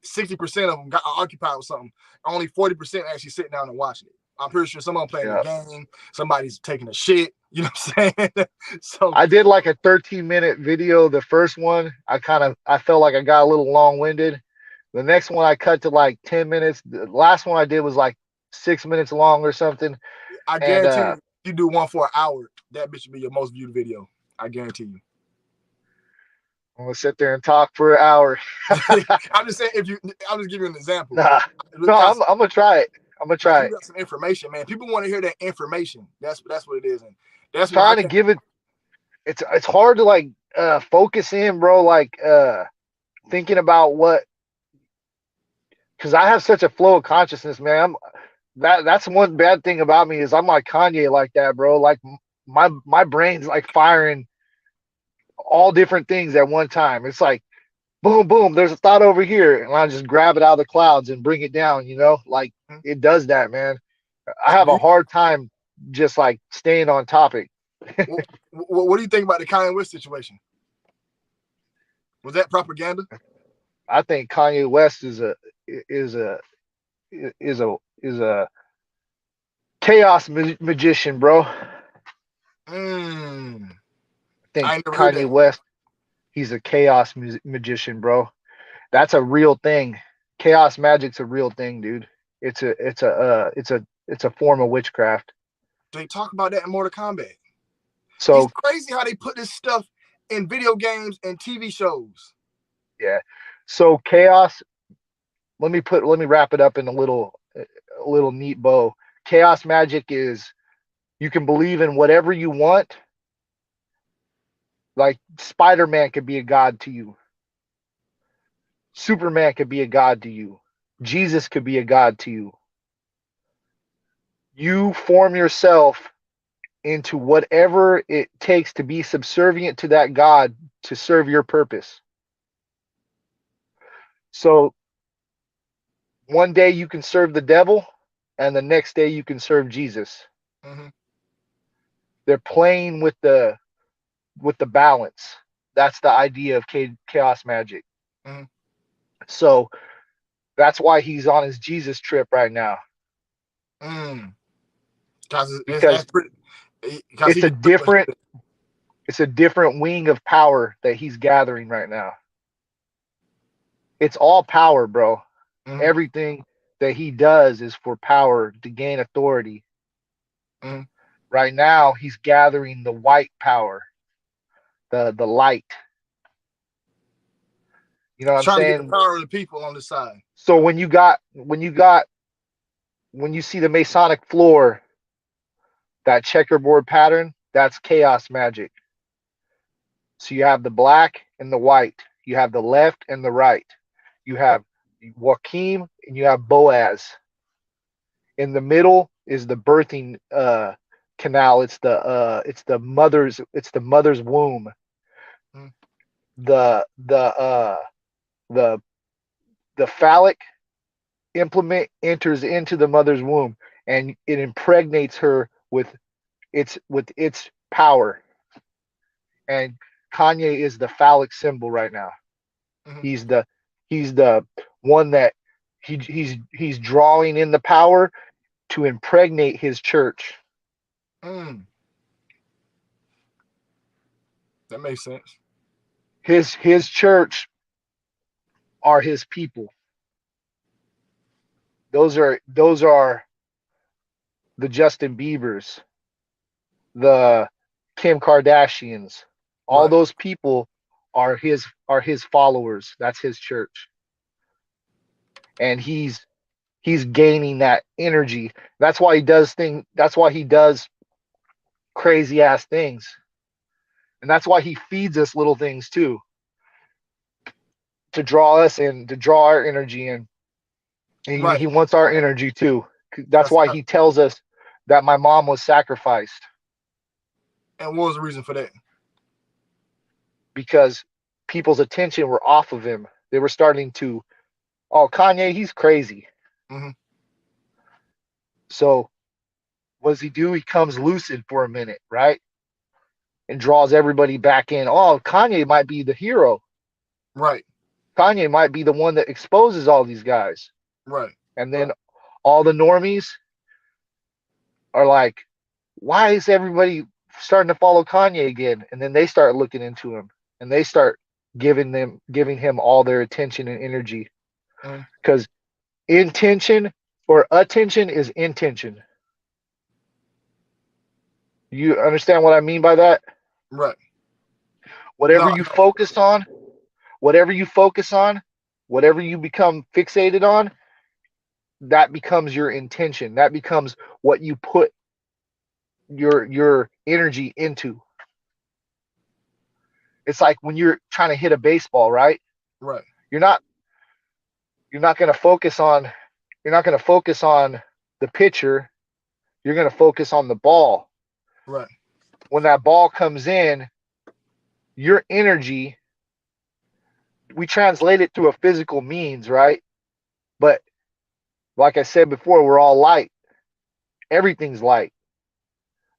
60% of them got occupied with something. Only 40% actually sitting down and watching it. I'm pretty sure someone playing a
yeah.
game, somebody's taking a shit. You know what I'm saying? So
I did like a 13-minute video. The first one, I felt like I got a little long-winded. The next one I cut to like 10 minutes. The last one I did was like 6 minutes long or something.
I
And
guarantee you do one for an hour, that bitch will be your most viewed video. I guarantee you.
I'm gonna sit there and talk for an hour.
I'm just saying, I'm just giving you an example.
Nah, no,
Because
I'm gonna try it. I'm gonna try
you
it.
got some information, man. People want to hear that information. That's what it is. And that's why I
Trying to
can't.
give it. It's hard to like focus in, bro. Like thinking about what, because I have such a flow of consciousness, man. That's one bad thing about me is I'm like Kanye like that, bro. Like my brain's like firing all different things at one time. It's like boom, boom. There's a thought over here, and I just grab it out of the clouds and bring it down. Like it does that, man. I have
Do
a
you,
hard time just like staying on topic.
what do you think about the Kanye West situation? Was that propaganda?
I think Kanye West is a is a chaos magician, bro. I
Mm.
think
I ain't never heard
Kanye
that.
West, he's a chaos magician, bro. That's a real thing. Chaos magic's a real thing, dude. It's a form of witchcraft.
They talk about that in Mortal Kombat. It's
So
crazy how they put this stuff in video games and TV shows.
yeah. So chaos, let me wrap it up in a little neat bow. Chaos magic is you can believe in whatever you want. Like Spider-Man could be a god to you. Superman could be a god to you. Jesus could be a god to you. You form yourself into whatever it takes to be subservient to that god to serve your purpose. So one day you can serve the devil and the next day you can serve Jesus.
Mm-hmm.
They're playing with the balance. That's the idea of chaos magic.
Mm-hmm.
So that's why he's on his Jesus trip right now.
Mm. Because
Because
because he
it's a
can do it.
different it's a different wing of power that he's gathering right now. It's all power, bro.
Mm-hmm.
Everything that he does is for power to gain authority.
Mm-hmm.
Right now he's gathering the white power, the light. You know what I'm
Trying to get the
saying?
power of the people on the side.
So when you see the Masonic floor, that checkerboard pattern, that's chaos magic. So you have the black and the white. You have the left and the right. You have Joachim and you have Boaz. In the middle is the birthing canal. It's the mother's womb.
Mm-hmm.
The the uh the the phallic implement enters into the mother's womb and it impregnates her with its power. And Kanye is the phallic symbol right now.
Mm-hmm.
He's the one that he's drawing in the power to impregnate his church.
Mm. That makes sense.
His church are his people. Those are the Justin Biebers, the Kim Kardashians. All
Right.
those people are his followers. That's his church. And he's gaining that energy. That's why he does crazy ass things. And that's why he feeds us little things too, to draw us in, to draw our energy in. He,
Right.
he wants our energy too. That's
That's
why
right.
he tells us that my mom was sacrificed,
And what was the reason for that?
because people's attention were off of him. They were starting to, oh, Kanye, he's crazy.
Mm-hmm.
So what does he do? He comes lucid for a minute, right? And draws everybody back in. Oh, Kanye might be the hero.
Right.
Kanye might be the one that exposes all these guys.
Right.
And then all the normies are like, why is everybody starting to follow Kanye again? And then they start looking into him and they start giving him all their attention and energy.
Mm-hmm.
Because intention or attention is intention. You understand what I mean by that?
Right.
Whatever
No.
you focus on, whatever you focus on, whatever you become fixated on, that becomes your intention. That becomes what you put your energy into. It's like when you're trying to hit a baseball, right?
Right.
You're not you're not going to focus on you're not going to focus on the pitcher. You're going to focus on the ball.
Right.
When that ball comes in, your energy, we translate it through a physical means, right? But like I said before, we're all light. Everything's light.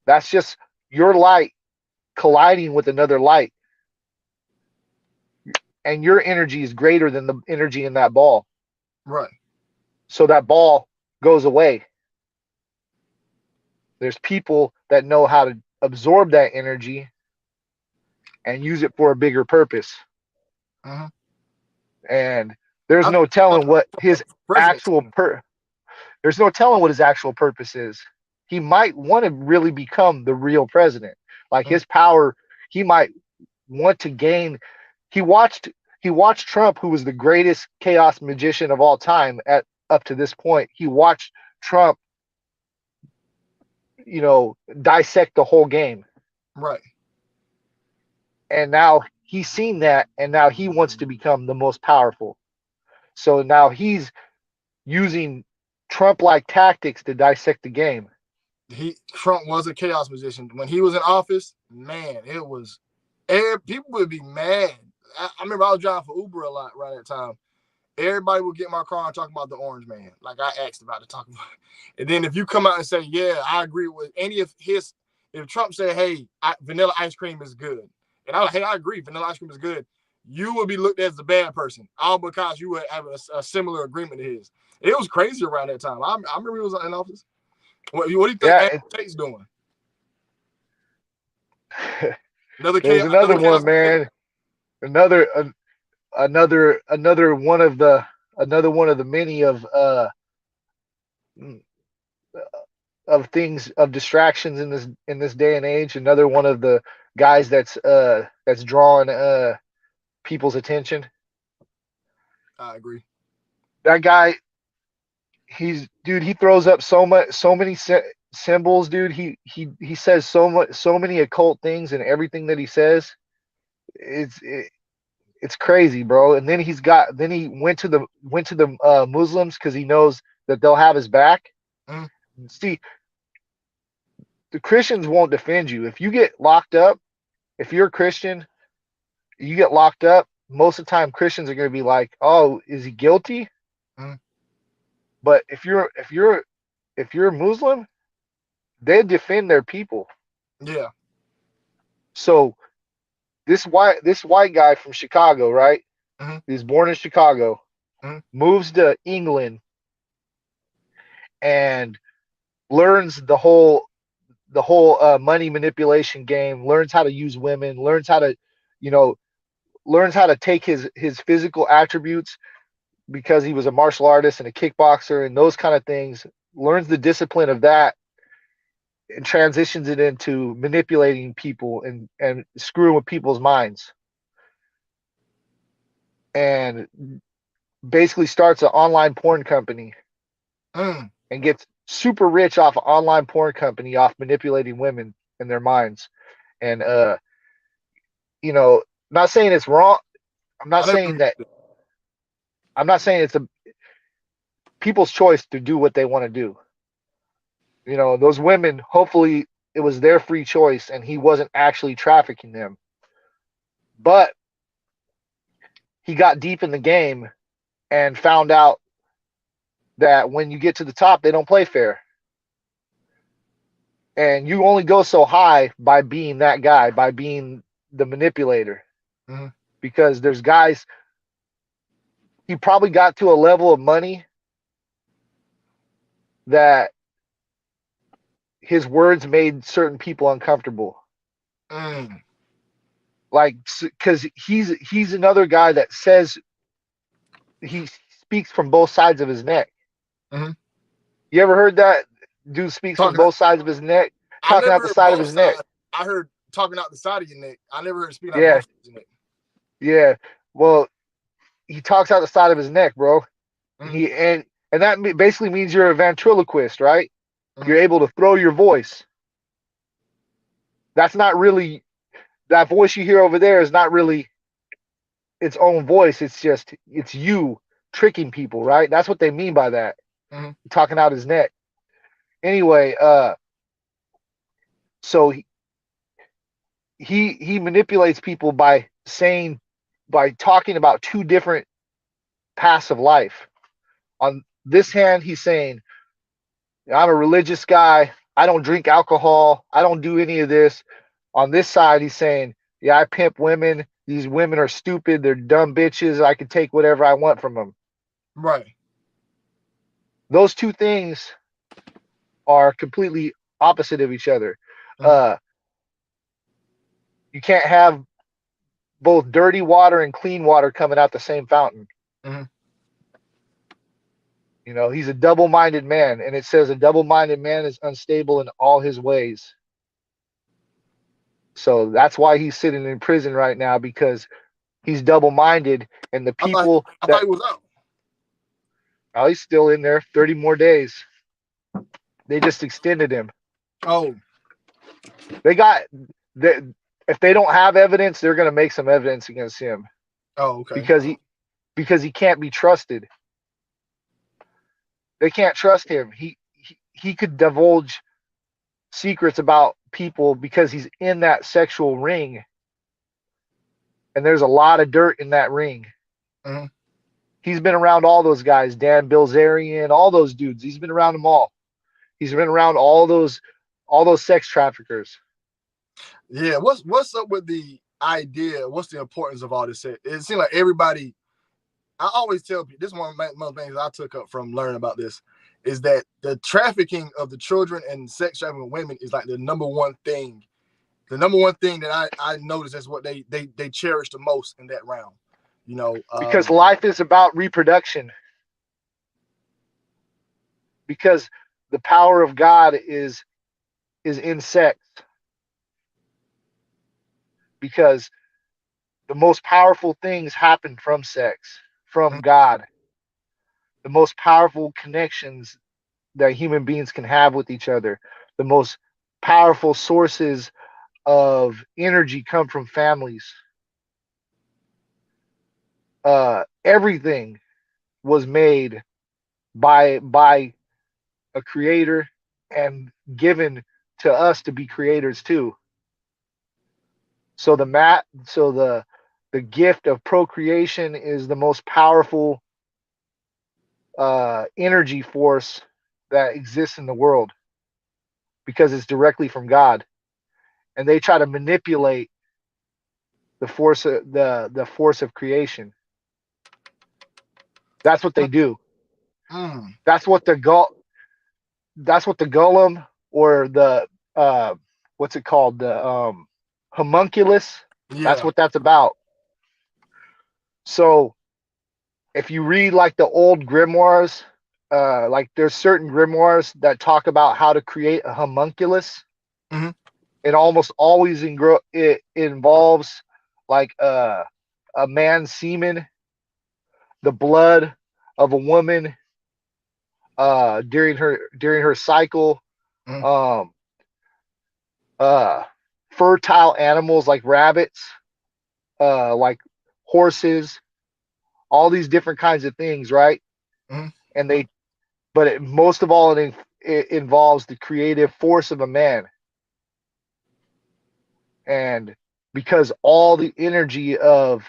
That's just your light colliding with another light. And your energy is greater than the energy in that ball.
Right.
So that ball goes away. There's people that know how to absorb that energy and use it for a bigger purpose.
Mhm.
And there's
I
no
thought
telling what his
presidency.
actual there's no telling what his actual purpose is. He might want to really become the real president. Like
Mhm.
his power, he might want to gain. He watched he watched Trump, who was the greatest chaos magician of all time at up to this point. He watched Trump, dissect the whole game.
Right.
And now he's seen that, and now he wants to become the most powerful. So now he's using Trump like tactics to dissect the game.
Trump was a chaos magician when he was in office. Man, it was people would be mad. I remember I was driving for Uber a lot around that time. Everybody would get in my car and talk about the orange man, like I asked about to talk about. And then if you come out and say, "Yeah, I agree with any of his," if Trump said, "Hey, vanilla ice cream is good," and I was like, "Hey, I agree, vanilla ice cream is good," you would be looked at as a bad person, all because you would have a similar agreement to his. It was crazy around that time. I remember he was in office. What do you think
Yeah,
Andrew Tate's doing? Another
there's
chaos, another
another
chaos.
one, man. Another another one of the many of things, of distractions in this day and age. Another one of the guys that's drawing people's attention.
I agree.
That guy, he throws up so many symbols, dude. He says so many occult things, and everything that he says, it's it's crazy, bro. And then he went to the Muslims because he knows that they'll have his back.
Mm,
See, the Christians won't defend you if you get locked up. If you're a Christian, you get locked up. Most of the time, Christians are going to be like, "Oh, is he guilty?"
mm,
But if you're a Muslim, they defend their people.
yeah.
So this white guy from Chicago, right?
Mm-hmm,
He's born in Chicago,
mm-hmm,
moves to England, and learns the whole money manipulation game. Learns how to use women. You know, learns how to take his physical attributes because he was a martial artist and a kickboxer and those kind of things. Learns the discipline of that and transitions it into manipulating people and screwing with people's minds. And basically starts an online porn company
mm.
and gets super rich off an online porn company off manipulating women in their minds. And not saying it's wrong. I'm not
I never.
saying that. I'm not saying it's a people's choice to do what they want to do. Those women, hopefully it was their free choice and he wasn't actually trafficking them. But he got deep in the game and found out that when you get to the top, they don't play fair. And you only go so high by being that guy, by being the manipulator.
Mm-hmm.
Because there's guys, he probably got to a level of money that his words made certain people uncomfortable.
Mm.
Like, because he's another guy that says he speaks from both sides of his neck.
Mm-hmm.
You ever heard that? Dude speaks from
Talking.
both sides of his neck,
I
talking
never
out the
heard
side of
both
his neck.
sides. I heard talking out the side of your neck. I never heard speaking out
Yeah,
both sides of your neck.
yeah. Well, he talks out the side of his neck, bro.
Mm-hmm.
And that basically means you're a ventriloquist, right?
Mm-hmm.
You're able to throw your voice. That's not really that voice you hear over there is not really its own voice. It's you tricking people, right? That's what they mean by that.
Mm-hmm.
Talking out his neck. Anyway, so he manipulates people by talking about two different paths of life. On this hand, he's saying, I'm a religious guy. I don't drink alcohol. I don't do any of this. On this side, he's saying, yeah, I pimp women. These women are stupid. They're dumb bitches. I can take whatever I want from them.
Right.
Those two things are completely opposite of each other.
Mhm.
Uh, you can't have both dirty water and clean water coming out the same fountain.
Mhm.
You know, he's a double-minded man, and it says a double-minded man is unstable in all his ways. So that's why he's sitting in prison right now, because he's double-minded, and the
I thought
people
I thought
that,
he was out.
oh, he's still in there 30 more days. They just extended him.
Oh,
They got they, if they don't have evidence, they're going to make some evidence against him
oh, okay.
because he can't be trusted. They can't trust him. He could divulge secrets about people because he's in that sexual ring, and there's a lot of dirt in that ring.
Mhm.
He's been around all those guys, Dan Bilzerian, all those dudes. He's been around them all. He's been around all those sex traffickers.
Yeah, what's up with the idea? What's the importance of all this? It seems like everybody. I always tell people this is one of the things I took up from learning about this is that the trafficking of the children and sex trafficking of women is like the number one thing. The number one thing that I notice is what they cherish the most in that realm. You know,
Because life is about reproduction. Because the power of God is in sex. Because the most powerful things happen from sex, from God. The most powerful connections that human beings can have with each other, the most powerful sources of energy come from families. Everything was made by a creator and given to us to be creators too. So the gift of procreation is the most powerful energy force that exists in the world because it's directly from God, and they try to manipulate the force of creation. That's what they do.
mm,
That's what the that's what the golem, or the what's it called, the homunculus. That's
yeah,
what that's about. So if you read like the old grimoires, like there's certain grimoires that talk about how to create a homunculus.
mhm,
It almost always it involves like a man's semen, the blood of a woman during her cycle,
mhm,
um, uh, fertile animals like rabbits, like horses, all these different kinds of things, right?
mhm.
And but most of all, it involves the creative force of a man, and because all the energy of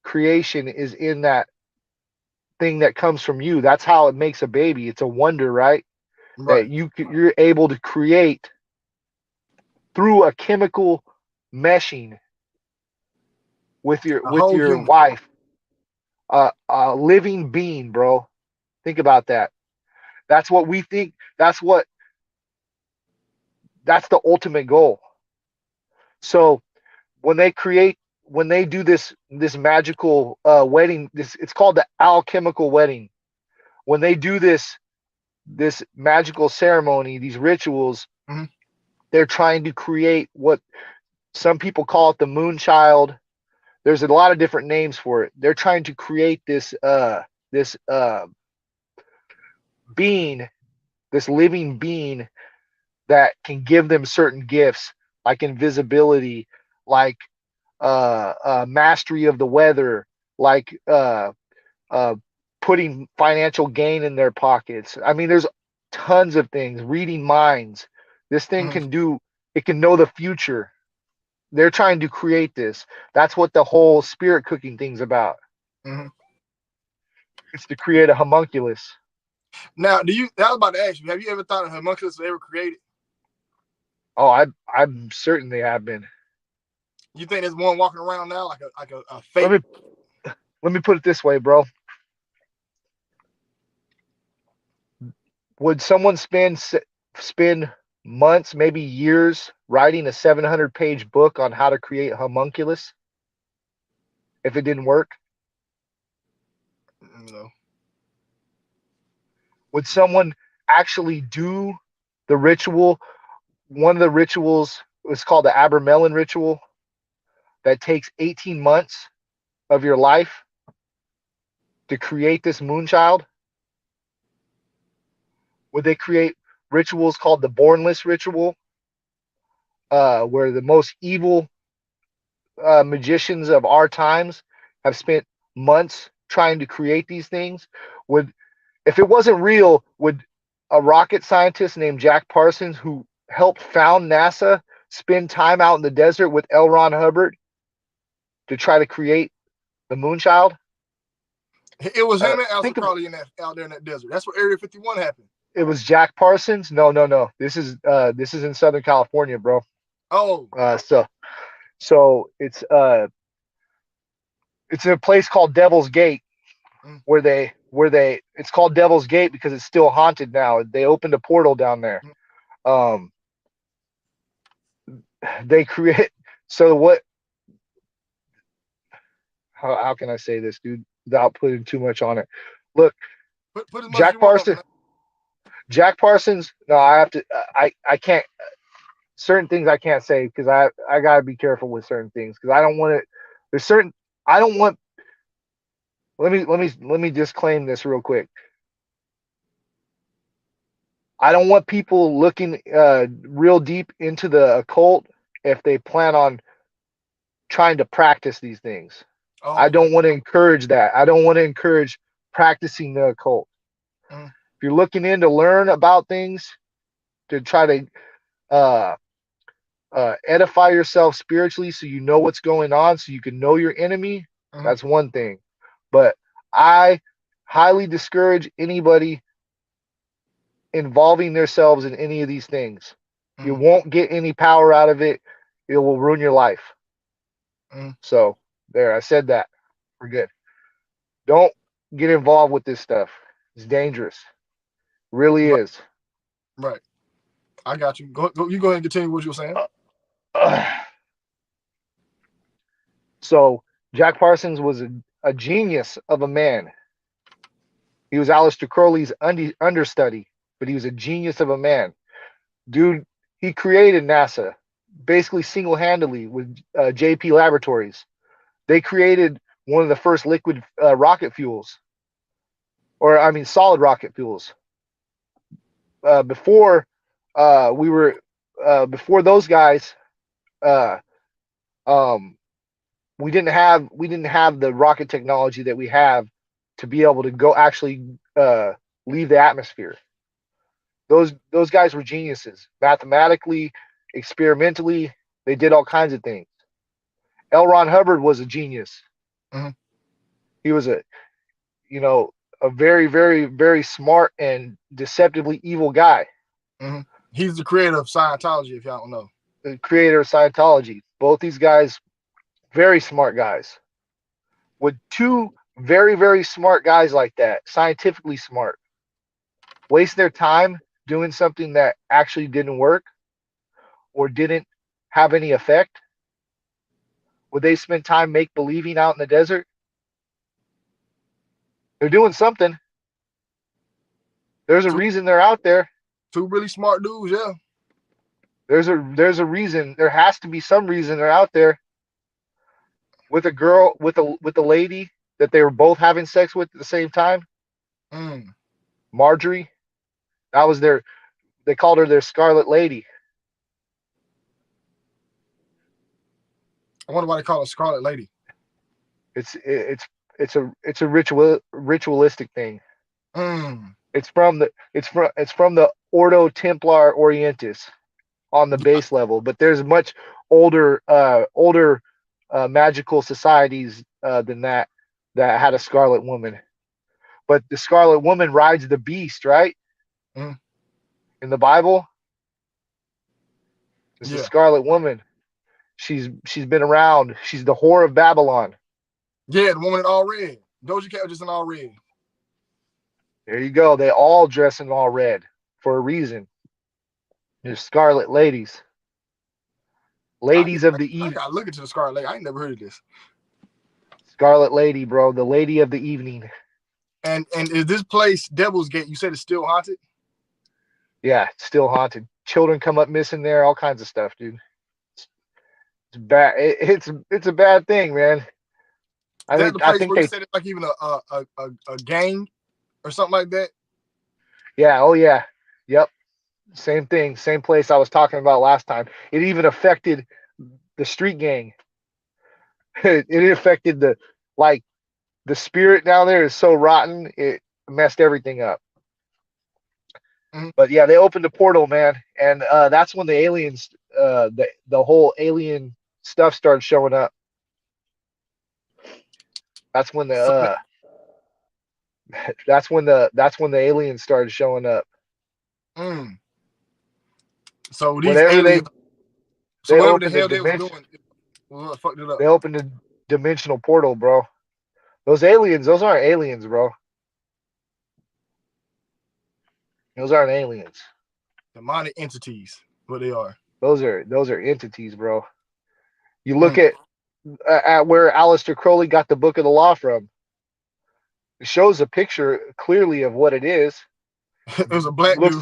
creation is in that thing that comes from you, that's how it makes a baby. It's a wonder, right? That
Right.
you're able to create through a chemical meshing with your
A
with
whole
your
human.
wife, a living being, bro. Think about that. That's what we think. That's the ultimate goal. So when they create, when they do this magical wedding, this, it's called the alchemical wedding. When they do this magical ceremony, these rituals,
Mhm.
they're trying to create what some people call it the moon child. There's a lot of different names for it. They're trying to create this being, this living being that can give them certain gifts like invisibility, like mastery of the weather, like uh, putting financial gain in their pockets. I mean, there's tons of things. Reading minds. This thing
Mhm.
can do. It can know the future. They're trying to create this. That's what the whole spirit cooking thing's about.
Mhm.
It's to create a homunculus.
Now, do you? I was about to ask you. Have you ever thought of homunculus was ever created?
Oh, I'm certain they have been.
You think there's one walking around now like a
Let
fake?
me let me put it this way, bro. Would someone spend months, maybe years, writing a 700-page book on how to create homunculus if it didn't work?
No.
Would someone actually do the ritual? One of the rituals was called the Abramelin ritual that takes 18 months of your life to create this moonchild. Would they create rituals called the Bornless ritual, where the most evil magicians of our times have spent months trying to create these things? Would, if it wasn't real, would a rocket scientist named Jack Parsons, who helped found NASA, spend time out in the desert with L. Ron Hubbard to try to create the moonchild?
It was him and Alistair
Think of
Crowley out there in that desert. That's where Area 51 happened.
it was Jack Parsons. No. This is in Southern California, bro.
Oh.
So it's in a place called Devil's Gate, where they it's called Devil's Gate because it's still haunted now. They opened a portal down there. They create, so what, how can I say this, dude, without putting too much on it? Look,
put as much as
Jack
you want on
Parsons. Jack Parsons. No, I have to. I can't. Certain things I can't say because I gotta be careful with certain things because I don't want it. There's certain. I don't want. Let me disclaim this real quick. I don't want people looking real deep into the occult if they plan on trying to practice these things.
Oh,
I don't want to encourage that. I don't want to encourage practicing the occult. If you're looking in to learn about things, to try to edify yourself spiritually so you know what's going on, so you can know your enemy, that's one thing. But I highly discourage anybody involving themselves in any of these things. You won't get any power out of it. It will ruin your life. So there, I said that. We're good. Don't get involved with this stuff. It's dangerous. Really is.
Right. I got you. You go ahead and continue what you were saying.
So Jack Parsons was a genius of a man. He was Aleister Crowley's understudy, but he was a genius of a man. Dude, he created NASA basically single-handedly with JP Laboratories. They created one of the first liquid rocket fuels, or I mean solid rocket fuels. Before before those guys, we didn't have the rocket technology that we have to be able to go actually leave the atmosphere. Those guys were geniuses, mathematically, experimentally. They did all kinds of things. L. Ron Hubbard was a genius. He was a very, very, very smart and deceptively evil guy.
He's the creator of Scientology, if y'all don't know.
The creator of Scientology. Both these guys, very smart guys. With two very, very smart guys like that, scientifically smart, waste their time doing something that actually didn't work or didn't have any effect? Would they spend time make believing out in the desert? They're doing something. There's a reason they're out there.
Two really smart dudes, yeah.
There's a reason. There has to be some reason they're out there with a girl, with a lady that they were both having sex with at the same time. Marjorie. That was they called her their Scarlet Lady.
I wonder why they call her Scarlet Lady.
It's a ritualistic thing. It's from the Ordo Templar Orientis on the base level, but there's much older magical societies than that had a Scarlet Woman. But the Scarlet Woman rides the beast, right? In the Bible, it's the Scarlet Woman. She's been around. She's the whore of Babylon.
Yeah, the woman in all red. Doja Cat was just in all red.
There you go. They all dress in all red. for a reason. They're scarlet ladies.
I,
Ladies of the
I
evening.
gotta look into the Scarlet Lake. I ain't never heard of this.
Scarlet lady, bro. The lady of the evening.
And is this place Devil's Gate? You said it's still haunted?
Yeah, it's still haunted. Children come up missing there, all kinds of stuff, dude. It's bad. It's a bad thing, man.
That the
I
place
think
where you
they
said it's like even a gang or something like that?
yeah, oh yeah. Yep. Same thing, same place I was talking about last time. It even affected the street gang. It affected like the spirit down there is so rotten, it messed everything up.
Mm-hmm.
But yeah, they opened a portal, man, and that's when the aliens, the whole alien stuff started showing up. That's when
So
that's when the aliens started showing up.
mm. So these
Whatever
aliens, so
they
whatever the
opened a
hell they was
dimension,
doing, well, fucked it up.
they opened a dimensional portal, bro. Those aliens, those aren't aliens, bro. Those aren't aliens.
Demonic entities, what they are.
Those are entities, bro. You look
Mm.
at where Aleister Crowley got the Book of the Law from. It shows a picture clearly of what it is.
It was a black
Looks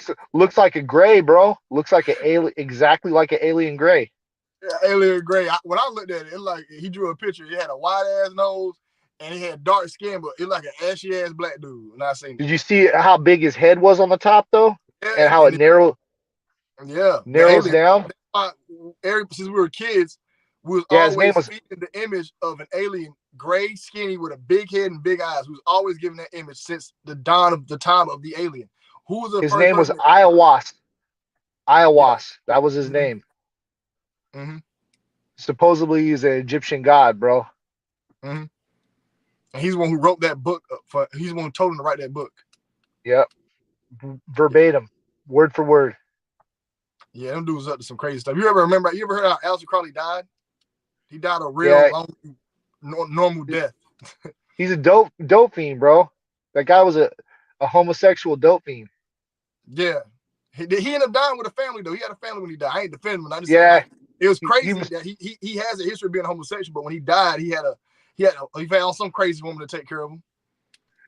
dude.
looks like a gray, bro. Looks like an alien, exactly like an alien gray.
Alien gray. When I looked at it, it like he drew a picture. He had a wide ass nose and he had dark skin, but it like an ashy ass black dude. And I seen it.
Did you see how big his head was on the top though,
Yeah,
and how it
yeah, the
narrows
alien.
down?
Since we were kids, we was
Yeah, his name
always
was
feeding the image of an alien, gray, skinny, with a big head and big eyes. We was always giving that image since the dawn of the time of the alien. Who was the
his
first
name was
person?
Ayahuasca.
Yeah.
Ayahuasca. That was his
Mm-hmm.
name.
Mm-hmm.
Supposedly he's an Egyptian god, bro.
Mm-hmm. And he's the one who wrote that book. He's the one who told him to write that book.
Yep. Verbatim, word for word.
Yeah, them dudes up to some crazy stuff. You ever heard how Aleister Crowley died? He died a real
Yeah,
long, normal death.
he's a dope fiend, bro. That guy was a homosexual dope fiend.
Yeah. He ended up dying with a family, though. He had a family when he died. I ain't defending him. I just saying,
Yeah,
like, it was
he
crazy
was
that he has a history of being homosexual, but when he died, he found some crazy woman to take care of him.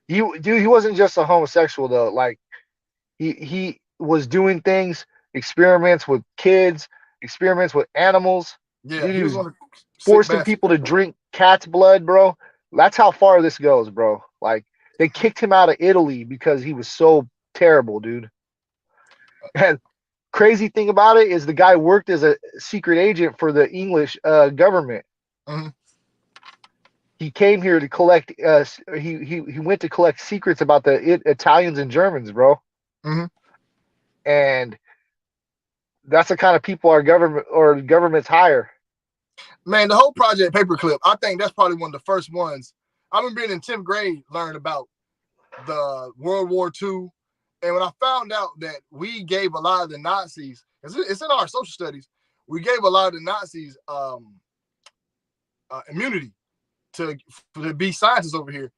he wasn't just a homosexual though. Like he was doing things, experiments with kids, experiments with animals.
Yeah,
Dude, he
he was
was
one of the sick
forcing
bastards.
people to drink cat's blood, bro. That's how far this goes, bro. Like they kicked him out of Italy because he was so terrible, dude. And crazy thing about it is the guy worked as a secret agent for the English government.
Mm-hmm.
He came here to collect. He went to collect secrets about the Italians and Germans, bro.
Mm-hmm.
And that's the kind of people our governments hire.
Man, the whole Project Paperclip, I think that's probably one of the first ones. I remember being in 10th grade, learned about the World War II. And when I found out that we gave a lot of the Nazis, it's in our social studies, we gave a lot of the Nazis immunity to be scientists over here.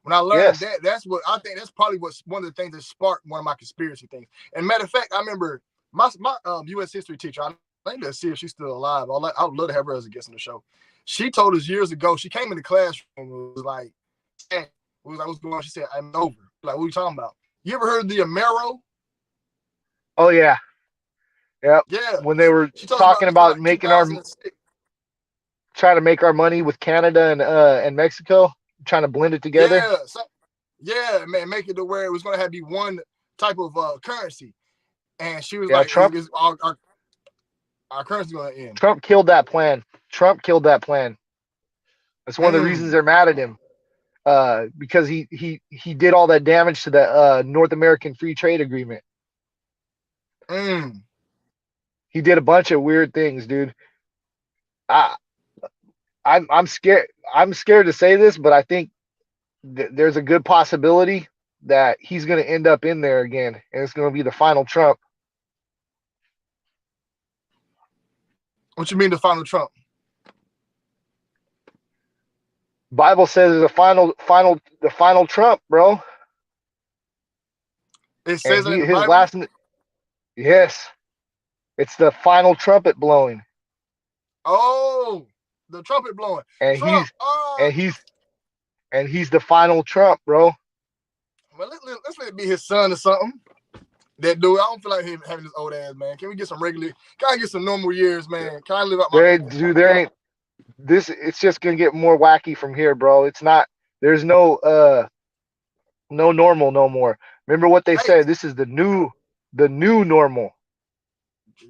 When I learned
Yes.
that, that's that's probably what's one of the things that sparked one of my conspiracy things. And matter of fact, I remember my U.S. history teacher, I think to see if she's still alive. I would love to have her as a guest on the show. She told us years ago, she came in the classroom and was like, hey, what's going on? She said, I'm over. Like, what are you talking about? You ever heard of the Amero?
Oh yeah. Yep.
Yeah.
When they were
She told us about
talking
this in
about
like
making our
2006.
trying to make our money with Canada and Mexico, trying to blend it together.
Yeah. Yeah, man, make it to where it was going to have to be one type of currency. And she was
Yeah,
like, is our currency going to end?
Trump killed that plan. Trump killed that plan. That's one of the reasons
Mm.
they're mad at him. Because he did all that damage to the North American Free Trade Agreement.
Mm.
He did a bunch of weird things, dude. I'm scared. I'm scared to say this, but I think there's a good possibility that he's going to end up in there again, and it's going to be the final Trump.
What you mean the final Trump?
Bible says the final Trump, bro.
It
And
says it in the
his
Bible.
last, yes, it's the final trumpet blowing.
Oh, the trumpet blowing.
And
Trump.
he's, and he's, and he's the final Trump, bro.
Well, let's let it be his son or something. That dude, I don't feel like him having this old ass, man. Can we get some regular? Can I get some normal years, man? Can I live out my life?
There ain't this. It's just gonna get more wacky from here, bro. It's not. There's no normal no more. Remember what they
Hey,
said? This is the new normal.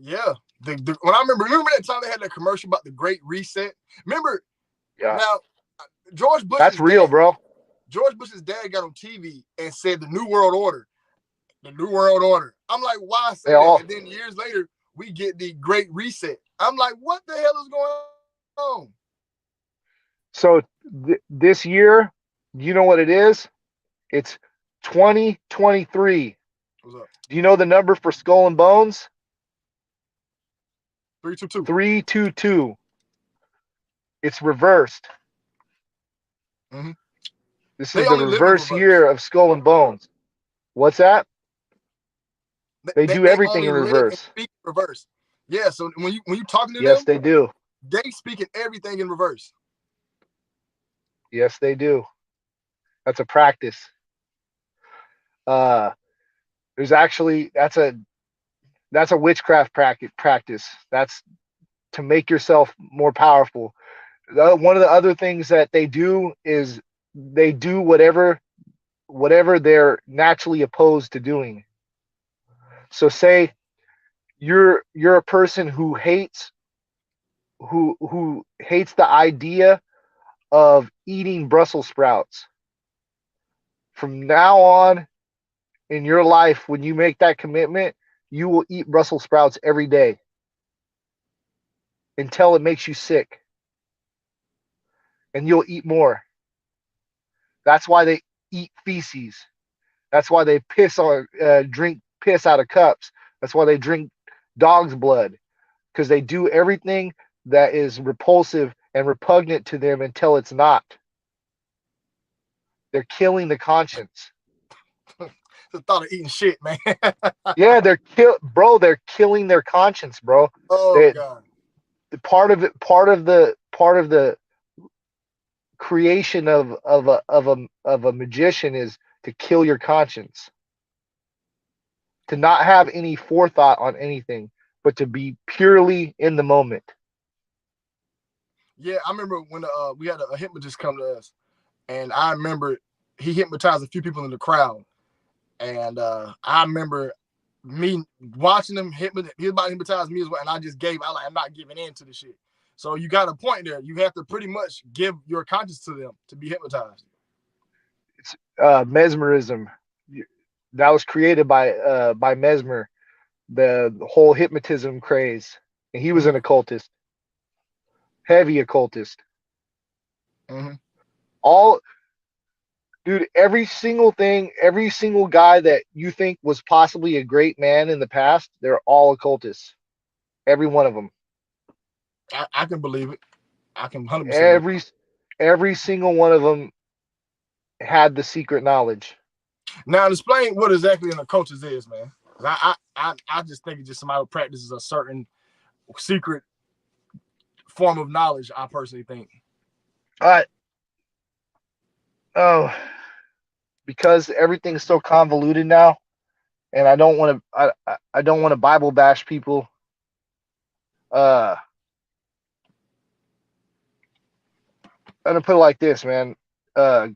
yeah. When I remember that time they had that commercial about the Great Reset. Remember
Yeah,
now, George
that's
Bush's
real,
dad.
bro.
George Bush's dad got on TV and said the New World Order. The New World Order. I'm like, why
They
say that?
all.
And then years later, we get the Great Reset. I'm like, what the hell is going on?
So this year, you know what it is? It's 2023.
What's up?
Do you know the number for Skull and Bones?
322.
322. It's reversed.
Mm-hmm.
This
They
is the
only live in
reverse
reverse.
year of Skull and Bones. What's that? They do
They
everything
only
in
live and
reverse.
speak in reverse. Yeah. So when you talking to
Yes,
them,
they do.
they speaking everything in reverse.
Yes, they do. That's a practice. Uh, there's actually that's a witchcraft practice. That's to make yourself more powerful. One of the other things that they do is they do whatever they're naturally opposed to doing. So say you're a person who hates the idea of eating Brussels sprouts. From now on in your life, when you make that commitment, you will eat Brussels sprouts every day until it makes you sick, and you'll eat more. That's why they eat feces. That's why they drink piss out of cups. That's why they drink dog's blood, because they do everything that is repulsive and repugnant to them until it's not. They're killing the conscience.
The thought of eating shit, man.
Yeah, they're killing their conscience, bro.
Oh
They
God.
part of the creation of a magician is to kill your conscience, to not have any forethought on anything, but to be purely in the moment.
Yeah, I remember when we had a hypnotist come to us, and I remember he hypnotized a few people in the crowd, and I remember me watching him hypnotize. He was about to hypnotize me as well, and I just gave. I'm not giving in to the shit. So you got a point there. You have to pretty much give your conscience to them to be hypnotized.
It's mesmerism. That was created by Mesmer, the whole hypnotism craze, and he was
Mm-hmm.
an occultist, heavy occultist.
Mm-hmm.
All Dude, every single guy that you think was possibly a great man in the past, they're all occultists. Every one of them.
I can believe it. I can 100% believe
Every every single one of them had the secret knowledge.
it. Now explain what exactly an occultist is, man. I just think it's just somebody who practices a certain secret form of knowledge. I personally think.
Uh, oh, because everything's so convoluted now, and I don't want to Bible bash people. Uh, I'm gonna put it like this, man. Uh,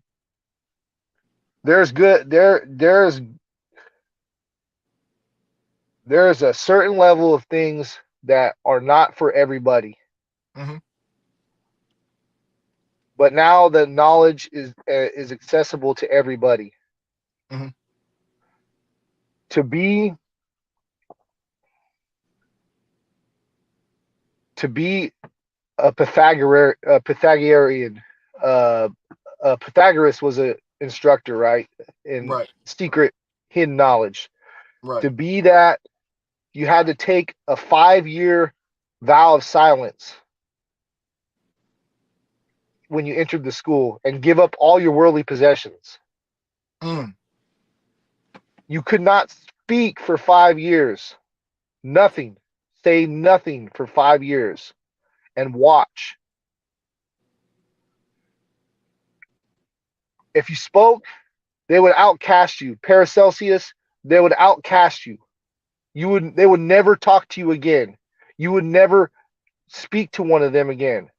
there's good there's a certain level of things that are not for everybody.
Mm-hmm.
But now the knowledge is accessible to everybody.
Mm-hmm.
To be to be a Pythagorean, uh, Pythagoras was a instructor, right, in
Right.
secret hidden knowledge.
Right.
To be that, you had to take a 5-year vow of silence when you entered the school and give up all your worldly possessions.
Mm.
You could not speak for 5 years. Nothing. Say nothing for 5 years and watch. If you spoke, they would outcast you. Paracelsus, they would outcast you. They would never talk to you again. You would never speak to one of them again.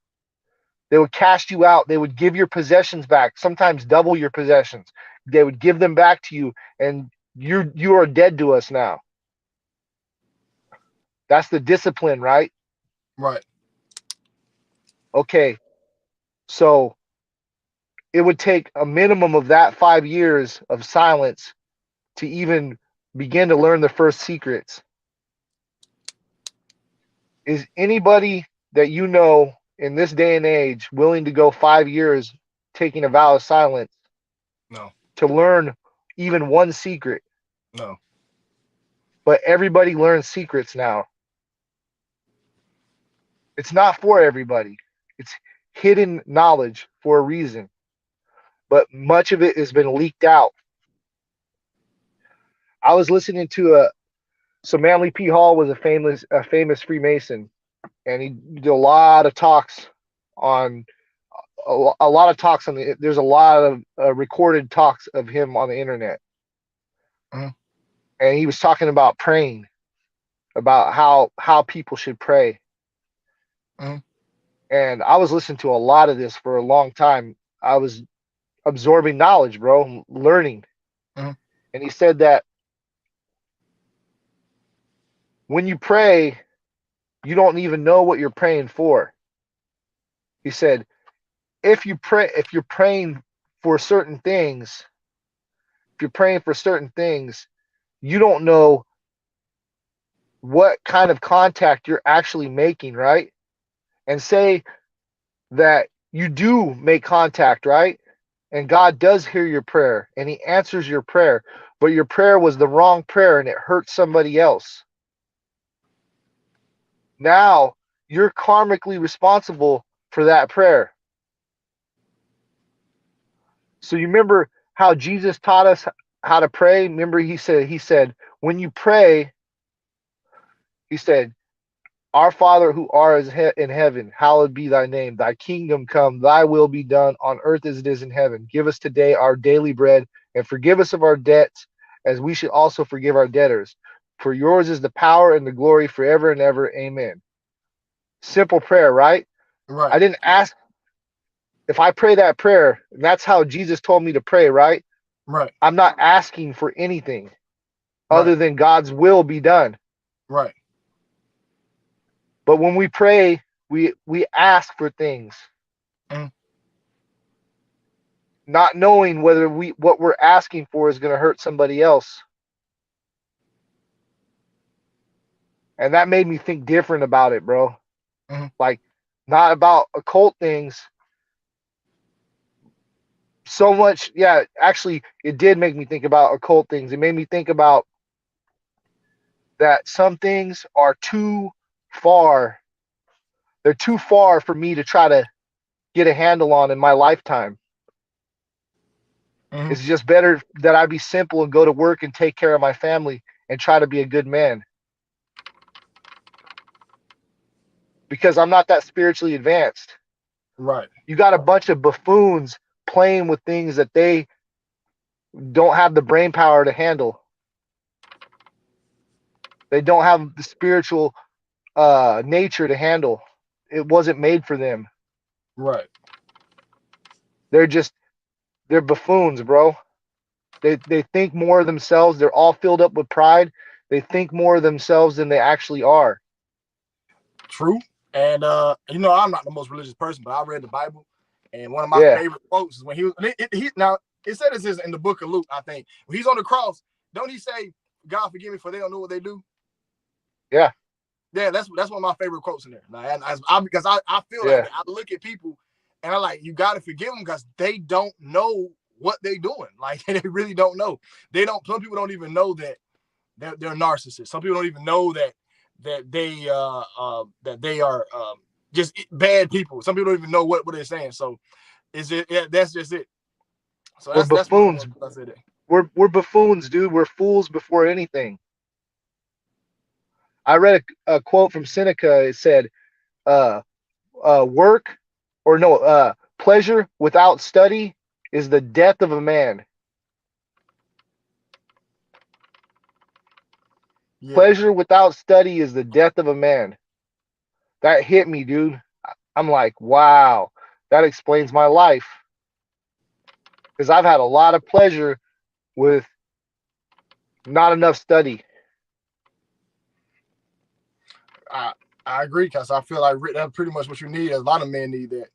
They would cast you out. They would give your possessions back, sometimes double your possessions. They would give them back to you, and you are dead to us now. That's the discipline, right?
Right.
Okay. So it would take a minimum of that 5 years of silence to even begin to learn the first secrets. Is anybody that you know in this day and age willing to go 5 years taking a vow of silence
No.
to learn even one secret?
No.
But everybody learns secrets now. It's not for everybody. It's hidden knowledge for a reason. But much of it has been leaked out. I was listening to so Manly P. Hall was a famous Freemason, and he did a lot of talks on a lot of talks on there's a lot of recorded talks of him on the internet.
Mm-hmm.
And he was talking about praying, about how people should pray.
Mm-hmm.
And I was listening to a lot of this for a long time. I was absorbing knowledge, bro, learning.
Mm-hmm.
And he said that when you pray, you don't even know what you're praying for. He said, if you're praying for certain things, if you're praying for certain things, you don't know what kind of contact you're actually making, right? And say that you do make contact, right? And God does hear your prayer and he answers your prayer, but your prayer was the wrong prayer and it hurt somebody else. Now you're karmically responsible for that prayer. So you remember how Jesus taught us how to pray? Remember he said, when you pray, he said, our Father who art in heaven, hallowed be thy name. Thy kingdom come, thy will be done on earth as it is in heaven. Give us today our daily bread and forgive us of our debts as we should also forgive our debtors. For yours is the power and the glory forever and ever. Amen. Simple prayer, right?
Right.
I didn't ask if I pray that prayer, and that's how Jesus told me to pray, right?
Right.
I'm not asking for anything
Right.
other than God's will be done.
Right.
But when we pray, we ask for things,
Mm-hmm.
not knowing whether what we're asking for is going to hurt somebody else. And that made me think different about it, bro.
Mm-hmm.
Like, not about occult things so much. Yeah, actually, it did make me think about occult things. It made me think about that some things are too far. They're too far for me to try to get a handle on in my lifetime.
Mm-hmm.
It's just better that I be simple and go to work and take care of my family and try to be a good man. Because I'm not that spiritually advanced.
Right.
You got a bunch of buffoons playing with things that they don't have the brain power to handle. They don't have the spiritual nature to handle. It wasn't made for them.
Right.
They're just they're buffoons, bro. They think more of themselves. They're all filled up with pride. They think more of themselves than they actually are.
True. And I'm not the most religious person, but I read the Bible, and one of my
Yeah,
favorite quotes is when he was now it said this is in the book of Luke, I think. When he's on the cross, don't he say, God forgive me for they don't know what they do?
yeah,
Yeah, that's one of my favorite quotes in there. Like, because I feel like
yeah.
that. I look at people and I like, you gotta forgive them because they don't know what they doing. Like they really don't know. Some people don't even know that they're narcissists. Some people don't even know that they are just bad people. Some people don't even know what they're saying. So that's just it. So
We're
that's one of the
buffoons.
ones I said.
We're buffoons, dude. We're fools before anything. I read a quote from Seneca. It said, uh, work or no, pleasure without study is the death of a man.
Yeah.
Pleasure without study is the death of a man. That hit me, dude. I'm like, wow, that explains my life. Because I've had a lot of pleasure with not enough study.
I I agree because I feel like that's pretty much what you need. A lot of men need that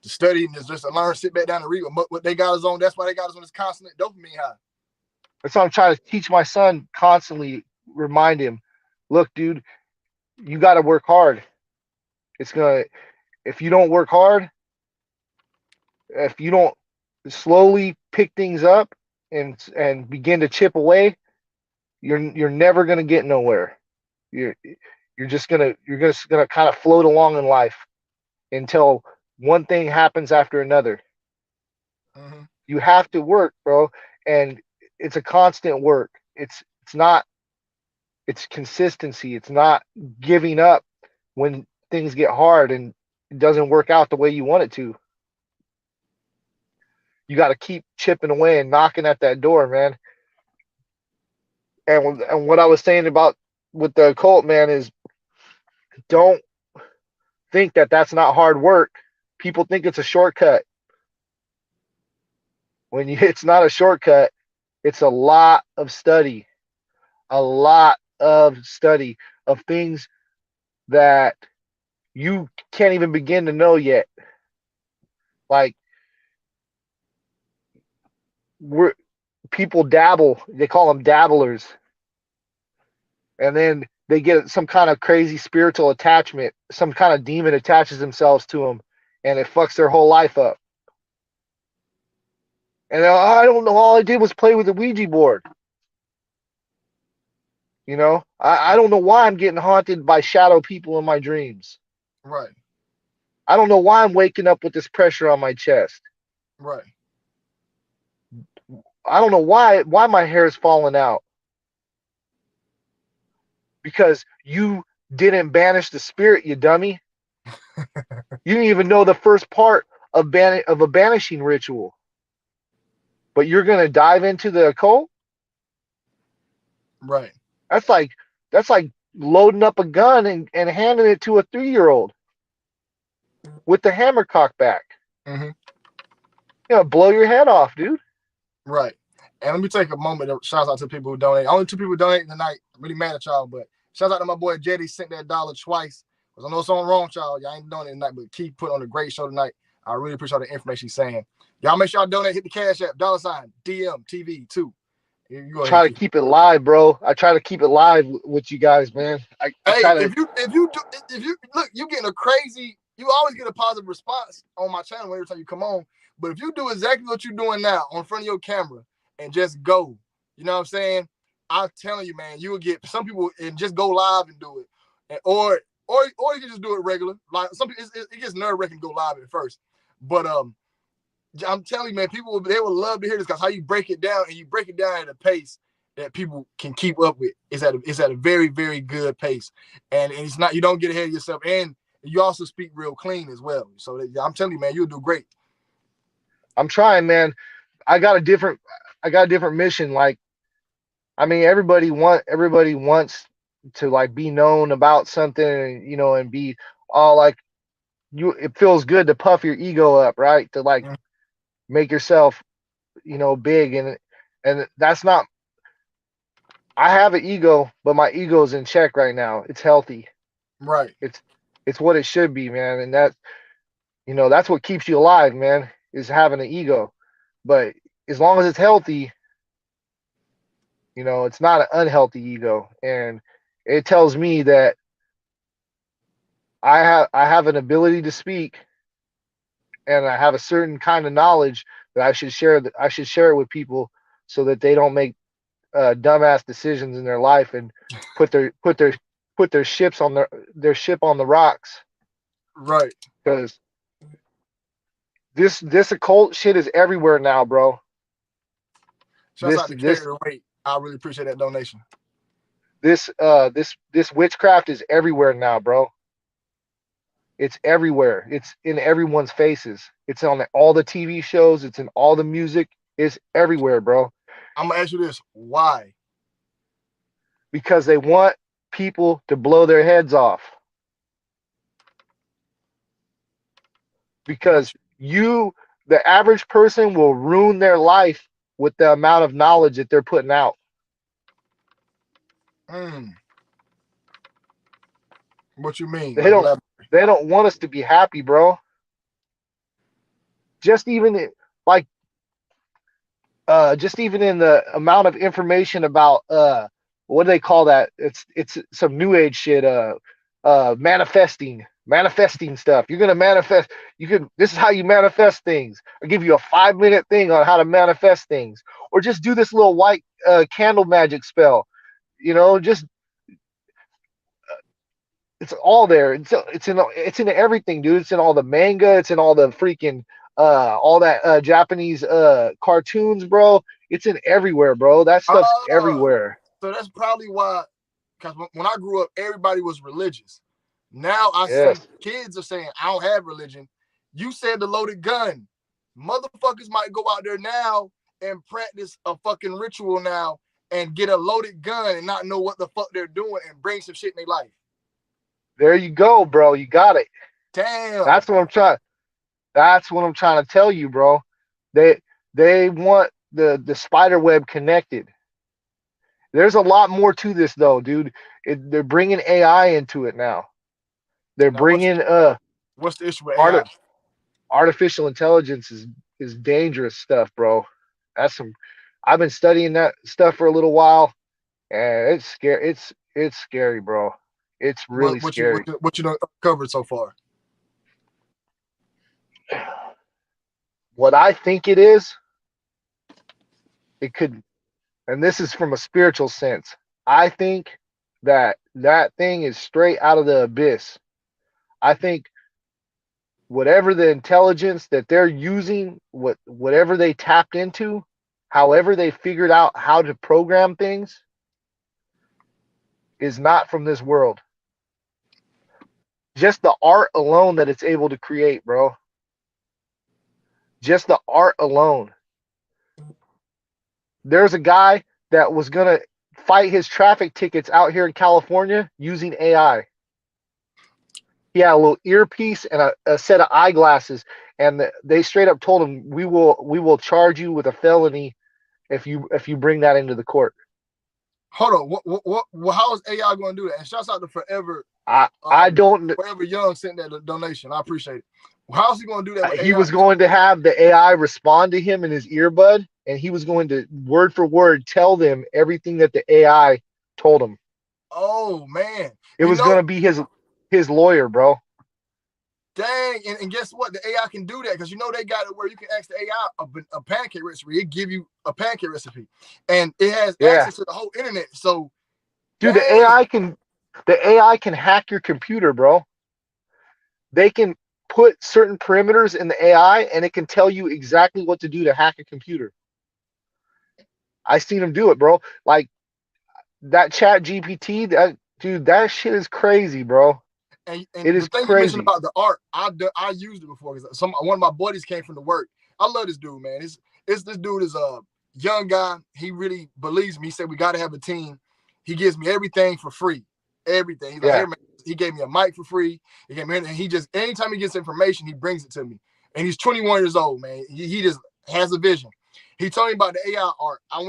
to study and just to learn, sit back down and read what they got us on. That's why they got us on this constant dopamine high.
That's what I'm trying to teach my son constantly, remind him, look, dude, you got to work hard. It's going to, if you don't work hard, if you don't slowly pick things up and begin to chip away, you're never going to get nowhere. You're you're just gonna kind of float along in life until one thing happens after another.
Mm-hmm.
You have to work, bro, and it's a constant work. It's not, it's consistency. It's not giving up when things get hard and it doesn't work out the way you want it to. You got to keep chipping away and knocking at that door, man. And what I was saying about with the occult, man, is don't think that that's not hard work. People think it's a shortcut. When you, it's not a shortcut, it's a lot of study, a lot of study of things that you can't even begin to know yet. Like we're people dabble, they call them dabblers, and then they get some kind of crazy spiritual attachment. Some kind of demon attaches themselves to them, and it fucks their whole life up. And I don't know, all I did was play with the Ouija board. You know, I don't know why I'm getting haunted by shadow people in my dreams.
Right.
I don't know why I'm waking up with this pressure on my chest.
Right.
I don't know why my hair is falling out. Because you didn't banish the spirit, you dummy. You didn't even know the first part of a banishing ritual. But you're gonna dive into the occult?
Right.
That's like that's like loading up a gun and handing it to a 3-year-old with the hammer cocked back.
Mm-hmm.
You know, blow your head off, dude.
Right. And let me take a moment to shout out to people who donate. Only 2 people donating tonight. I'm really mad at y'all, but shout out to my boy Jetty, sent that dollar twice. Because I know something wrong, y'all. Y'all ain't donating tonight, but keep putting on a great show tonight. I really appreciate the information he's saying. Y'all make sure y'all donate. Hit the Cash App, $DMTV2. You go ahead,
Try to
keep.
keep it live, bro. I try to keep it live with you guys, man. I
Hey,
try to.
if you look, you getting a crazy. You always get a positive response on my channel every time you come on. But if you do exactly what you're doing now on front of your camera and just go, you know what I'm saying? I'm telling you, man, you will get some people and just go live and do it, and, or you can just do it regular. Like some people, it gets nerve wracking to go live at first, but I'm telling you, man, people they would love to hear this because how you break it down and you break it down at a pace that people can keep up with. It's at a very, very good pace, and it's not, you don't get ahead of yourself, and you also speak real clean as well. So I'm telling you, man, you'll do great.
I'm trying, man. I got a different. I got a different mission. Like, I mean, everybody wants to like be known about something, you know, and be all like you. It feels good to puff your ego up, right? To like make yourself, you know, big, and that's not. I have an ego, but my ego is in check right now. It's healthy.
Right,
It's it's what it should be, man. And that, you know, that's what keeps you alive, man. Is having an ego. But as long as it's healthy, you know, it's not an unhealthy ego, and it tells me that I have an ability to speak, and I have a certain kind of knowledge that I should share. That I should share it with people so that they don't make dumbass decisions in their life and put their put their put their ships on their ship on the rocks.
right.
Because this occult shit is everywhere now, bro.
Shouts
This
out to Carry
this
the Weight. I really appreciate that donation.
this witchcraft is everywhere now, bro. It's everywhere. It's in everyone's faces. It's on all the TV shows. It's in all the music. It's everywhere, bro.
I'm gonna ask you this: why?
Because they want people to blow their heads off.
What?
Because the average person will ruin their life with the amount of knowledge that they're putting out.
Mm, what you mean?
They
Like,
don't they don't want us to be happy, bro. Just even like just even in the amount of information about what do they call that? It's some new age shit. Manifesting stuff. You're gonna manifest. You can. This is how you manifest things. I'll give you a 5 minute thing on how to manifest things, or just do this little white candle magic spell. Just it's all there. It's in everything, dude. It's in all the manga. It's in all the freaking all that Japanese cartoons, bro. It's in everywhere, bro. That stuff's
ah,
everywhere.
so that's probably why. Because when I grew up, everybody was religious. Now I see
Yes.
kids are saying, "I don't have religion." You said the loaded gun. Motherfuckers might go out there now and practice a fucking ritual now and get a loaded gun and not know what the fuck they're doing and bring some shit in their life.
There you go, bro. You got it.
Damn.
That's what I'm trying. That's what I'm trying to tell you, bro. They they want the spider web connected. There's a lot more to this though, dude. They're bringing AI into it now. They're
Now
bringing
what's the issue with AI?
art artificial intelligence is dangerous stuff, bro. That's some. I've been studying that stuff for a little while, and it's scary. It's scary, bro. It's
What
really
what you what
scary.
you, what you done covered so far?
What I think it is, it could, and this is from a spiritual sense. I think that thing is straight out of the abyss. I think whatever the intelligence that they're using, whatever they tapped into, however they figured out how to program things, is not from this world. Just the art alone that it's able to create, bro. Just the art alone. There's a guy that was gonna fight his traffic tickets out here in California using AI. He had a little earpiece and a set of eyeglasses, and they straight up told him, "We will charge you with a felony if you bring that into the court."
Hold on. How is AI going to do that? And shouts out to Forever,
I don't.
Forever Young sent that donation. I appreciate it. How is he going to do that with
He
AI?
was going to have the AI respond to him in his earbud, and he was going to word for word tell them everything that the AI told him.
Oh man,
It was going to be his lawyer, bro.
dang. And guess what? The AI can do that because they got it where you can ask the AI a pancake recipe. It give you a pancake recipe, and it has
Yeah,
access to the whole internet. So,
dude,
dang.
the AI can hack your computer, bro. They can put certain perimeters in the AI, and it can tell you exactly what to do to hack a computer. I seen them do it, bro. Like that Chat GPT, that dude, that shit is crazy, bro.
And
It
the
is
thing you mentioned
crazy.
about the art, I used it before because one of my buddies came from the work. I love this dude, man. It's this dude is a young guy. He really believes me. He said we got to have a team. He gives me everything for free, everything. He's like,
Yeah.
here, man. He gave me a mic for free. He gave me, and he just anytime he gets information, he brings it to me. And he's 21 years old, man. He just has a vision. He told me about the AI art. I'm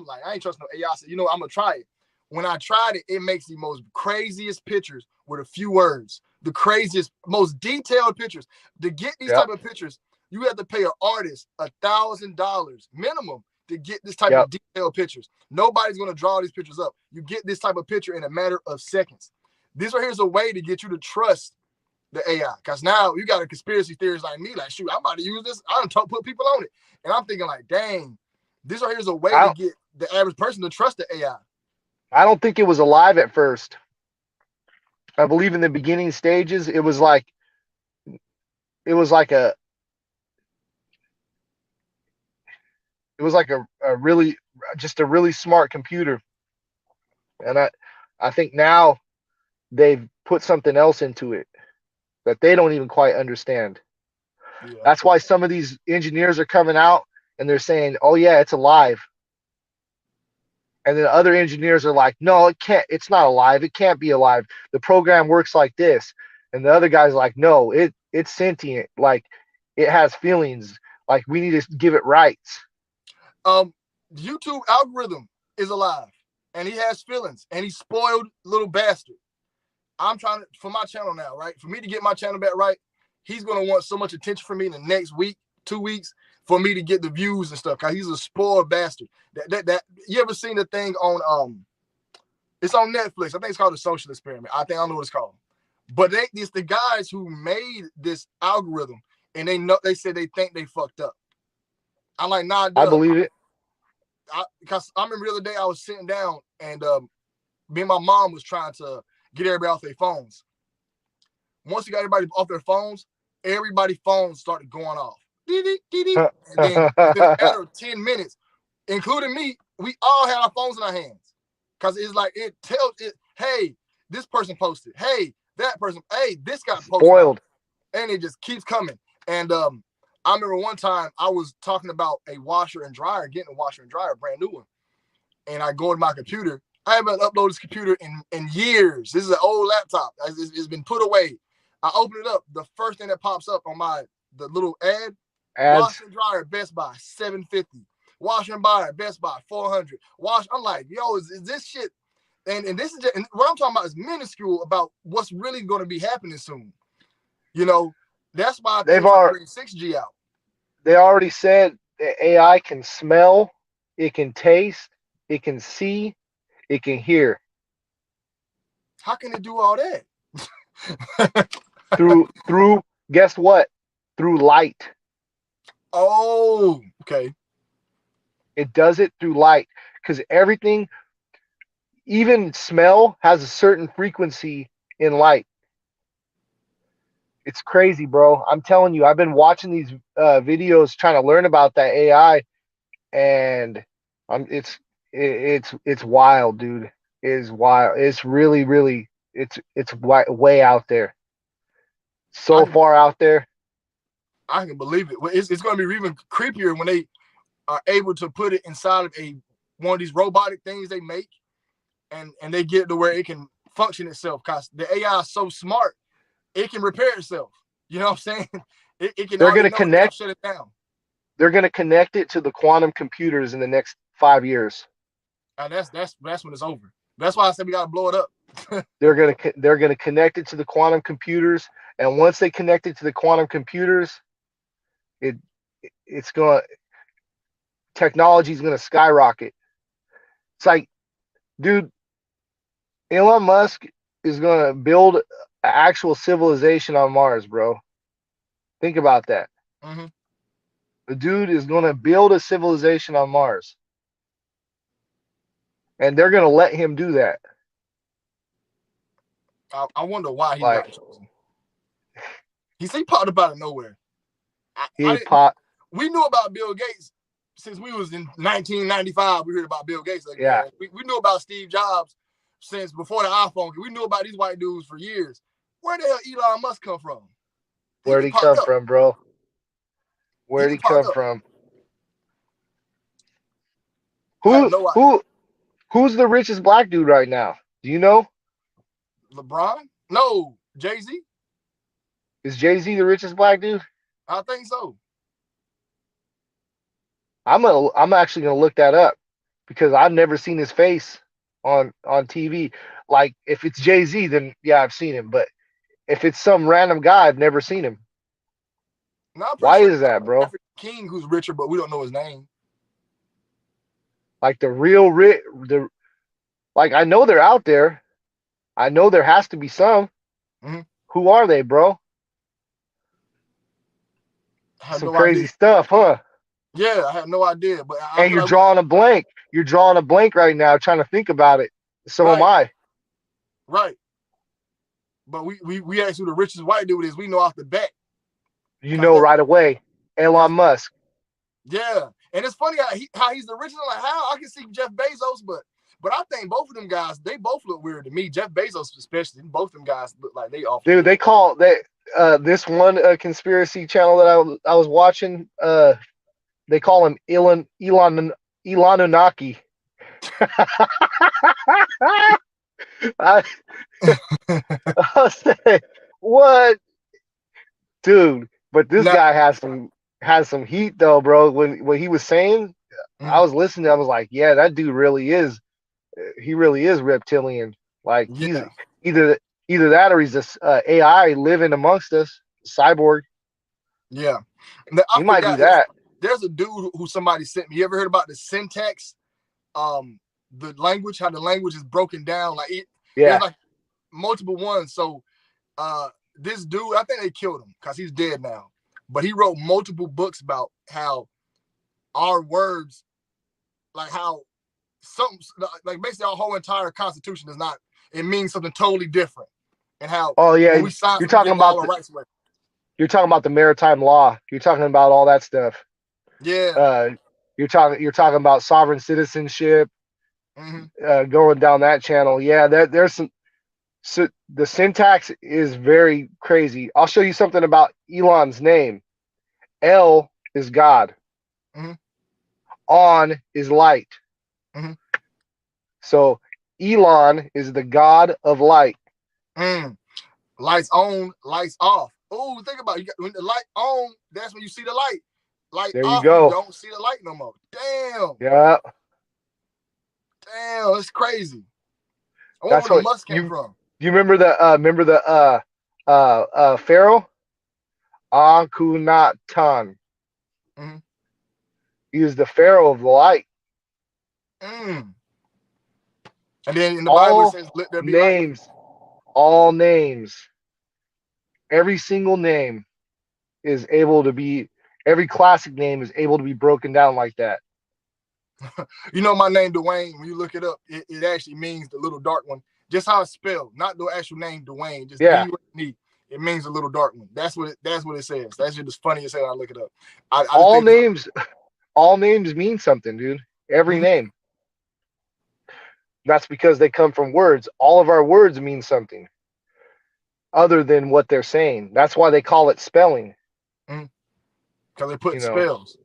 like, I ain't trust no AI. I said, I'm gonna try it. When I tried it, it makes the most craziest pictures with a few words. The craziest, most detailed pictures. To get these
Yep.
type of pictures, you have to pay an artist $1,000 minimum to get this type
Yep.
of detailed pictures. Nobody's gonna draw these pictures up. You get this type of picture in a matter of seconds. This right here is a way to get you to trust the AI. Because now you got a conspiracy theorist like me, like, shoot, I'm about to use this. I don't put people on it. And I'm thinking like, dang, this right here is a way
I
to
don't,
get the average person to trust the AI.
I don't think it was alive at first. I believe in the beginning stages, it was like a It was like a really just a really smart computer. And I think now they've put something else into it that they don't even quite understand.
Yeah.
That's why some of these engineers are coming out and they're saying, "Oh yeah, it's alive." And then other engineers are like, "No, it can't. It's not alive. It can't be alive. The program works like this." And the other guy's like, "No, it's sentient. Like it has feelings. Like we need to give it rights."
YouTube algorithm is alive, and he has feelings, and he's spoiled little bastard. I'm trying to, for my channel now, right? For me to get my channel back right, he's gonna want so much attention from me in the next week, 2 weeks, for me to get the views and stuff. Cause he's a spoiled bastard. That you ever seen the thing on it's on Netflix. I think it's called The Social Experiment. I don't know what it's called. But it's the guys who made this algorithm, and they said they think they fucked up. I'm like, nah,
I
duh.
believe it.
Because I remember the other day I was sitting down and me and my mom was trying to get everybody off their phones. Once you got everybody off their phones, everybody's phones started going off. And then within a matter of 10 minutes, including me, we all had our phones in our hands. Because it's like, it tells it, hey, this person posted. Hey, that person. Hey, this got posted.
Spoiled.
And it just keeps coming. And I remember one time I was talking about a washer and dryer, getting a washer and dryer, a brand new one. And I go to my computer. I haven't uploaded this computer in years. This is an old laptop. It's been put away. I open it up. The first thing that pops up on the little ad, washer and dryer, Best Buy, $750. Washer and dryer, Best Buy, $400. I'm like, yo, is this shit? And this is just, and what I'm talking about is minuscule about what's really going to be happening soon. You know, that's why I think they're bring 6G out.
They already said that AI can smell, it can taste, it can see, it can hear.
How can it do all that?
through guess what? Through light.
Oh, okay.
It does it through light because everything, even smell, has a certain frequency in light. It's crazy, bro. I'm telling you, I've been watching these videos trying to learn about that AI, and it's wild, dude. It is wild. It's really, really, it's way out there. So far out there.
I can believe it. It's going to be even creepier when they are able to put it inside of one of these robotic things they make, and they get it to where it can function itself. Because the AI is so smart, it can repair itself. You know what I'm saying? It can.
They're going to connect.
Shut it down.
They're going to connect it to the quantum computers in the next 5 years.
And that's when it's over. That's why I said we got to blow it up.
They're gonna connect it to the quantum computers, and once they connect it to the quantum computers, technology is gonna skyrocket. It's like, dude, Elon Musk is gonna build an actual civilization on Mars, bro. Think about that.
Mm-hmm.
The dude is gonna build a civilization on Mars, and they're gonna let him do that.
I wonder why he got chosen. He popped up out of nowhere. We knew about Bill Gates since we was in 1995. We heard about Bill Gates. Like, yeah. We knew about Steve Jobs since before the iPhone. We knew about these white dudes for years. Where the hell Elon Musk come from?
Where'd he come from, bro? Where'd he come from? Who's the richest black dude right now? Do you know?
LeBron? No, Jay-Z.
Is Jay-Z the richest black dude?
I think so.
I'm actually gonna look that up because I've never seen his face on TV. Like if it's Jay-Z, then yeah, I've seen him. But if it's some random guy, I've never seen him. Why is that, bro?
King, who's richer, but we don't know his name.
Like the real rich, like I know they're out there. I know there has to be some.
Mm-hmm.
Who are they, bro? Some crazy stuff, huh?
Yeah, I have no idea. But
and you're drawing a blank. You're drawing a blank right now, trying to think about it. So am I.
Right. But we asked who the richest white dude is. We know off the bat.
You know right away. Elon Musk.
Yeah. And it's funny how he's the richest. Like how I can see Jeff Bezos, but I think both of them guys, they both look weird to me. Jeff Bezos especially, both of them guys look like they off.
Dude, they call this one conspiracy channel that I was watching. They call him Illuminati. I, I say, what, dude? But this
Now,
guy has some heat though, bro. When he was saying, I was listening. I was like, yeah, that dude really is. He really is reptilian. Like he's
yeah,
either that or he's this AI living amongst us, cyborg.
yeah. Now, I
He might be
forgot.
that.
There's a dude who somebody sent me. You ever heard about the syntax? The language, how the language is broken down. Like there's
Yeah.
like multiple ones. So this dude, I think they killed him because he's dead now. But he wrote multiple books about how our words, like how something, like basically our whole entire constitution is not, it means something totally different. And how
Oh yeah,
when we sign,
you're
we
talking
give all
about
our rights away.
you're talking about the maritime law. You're talking about all that stuff.
Yeah.
You're talking about sovereign citizenship.
Mm-hmm.
Going down that channel. Yeah, there's some. So the syntax is very crazy. I'll show you something about Elon's name. El is God.
Mm-hmm.
On is light.
Mm-hmm.
So Elon is the God of light.
Lights on, lights off. Oh, think about it. When the light on, that's when you see the light. Light
There you
off, you
go.
don't see the light no more. Damn.
Yeah.
Damn, it's crazy. I wonder
That's
where the
what
Musk came from.
you remember the Pharaoh? Akhenaten.
Mm-hmm.
He is the Pharaoh of the light.
And then in the Bible it
All
says, "Let there be light."
names, all names, every single name is able to be, every classic name is able to be broken down like that.
You know my name, Dwayne. When you look it up, it actually means the little dark one. Just how it's spelled, not the actual name, Dwayne. Just
Yeah.
D-U-N-E. It means the little dark one. That's what it says. That's just funny as hell. I look it up.
All names, all names mean something, dude. Every name. That's because they come from words. All of our words mean something other than what they're saying. That's why they call it spelling.
Because they put spells.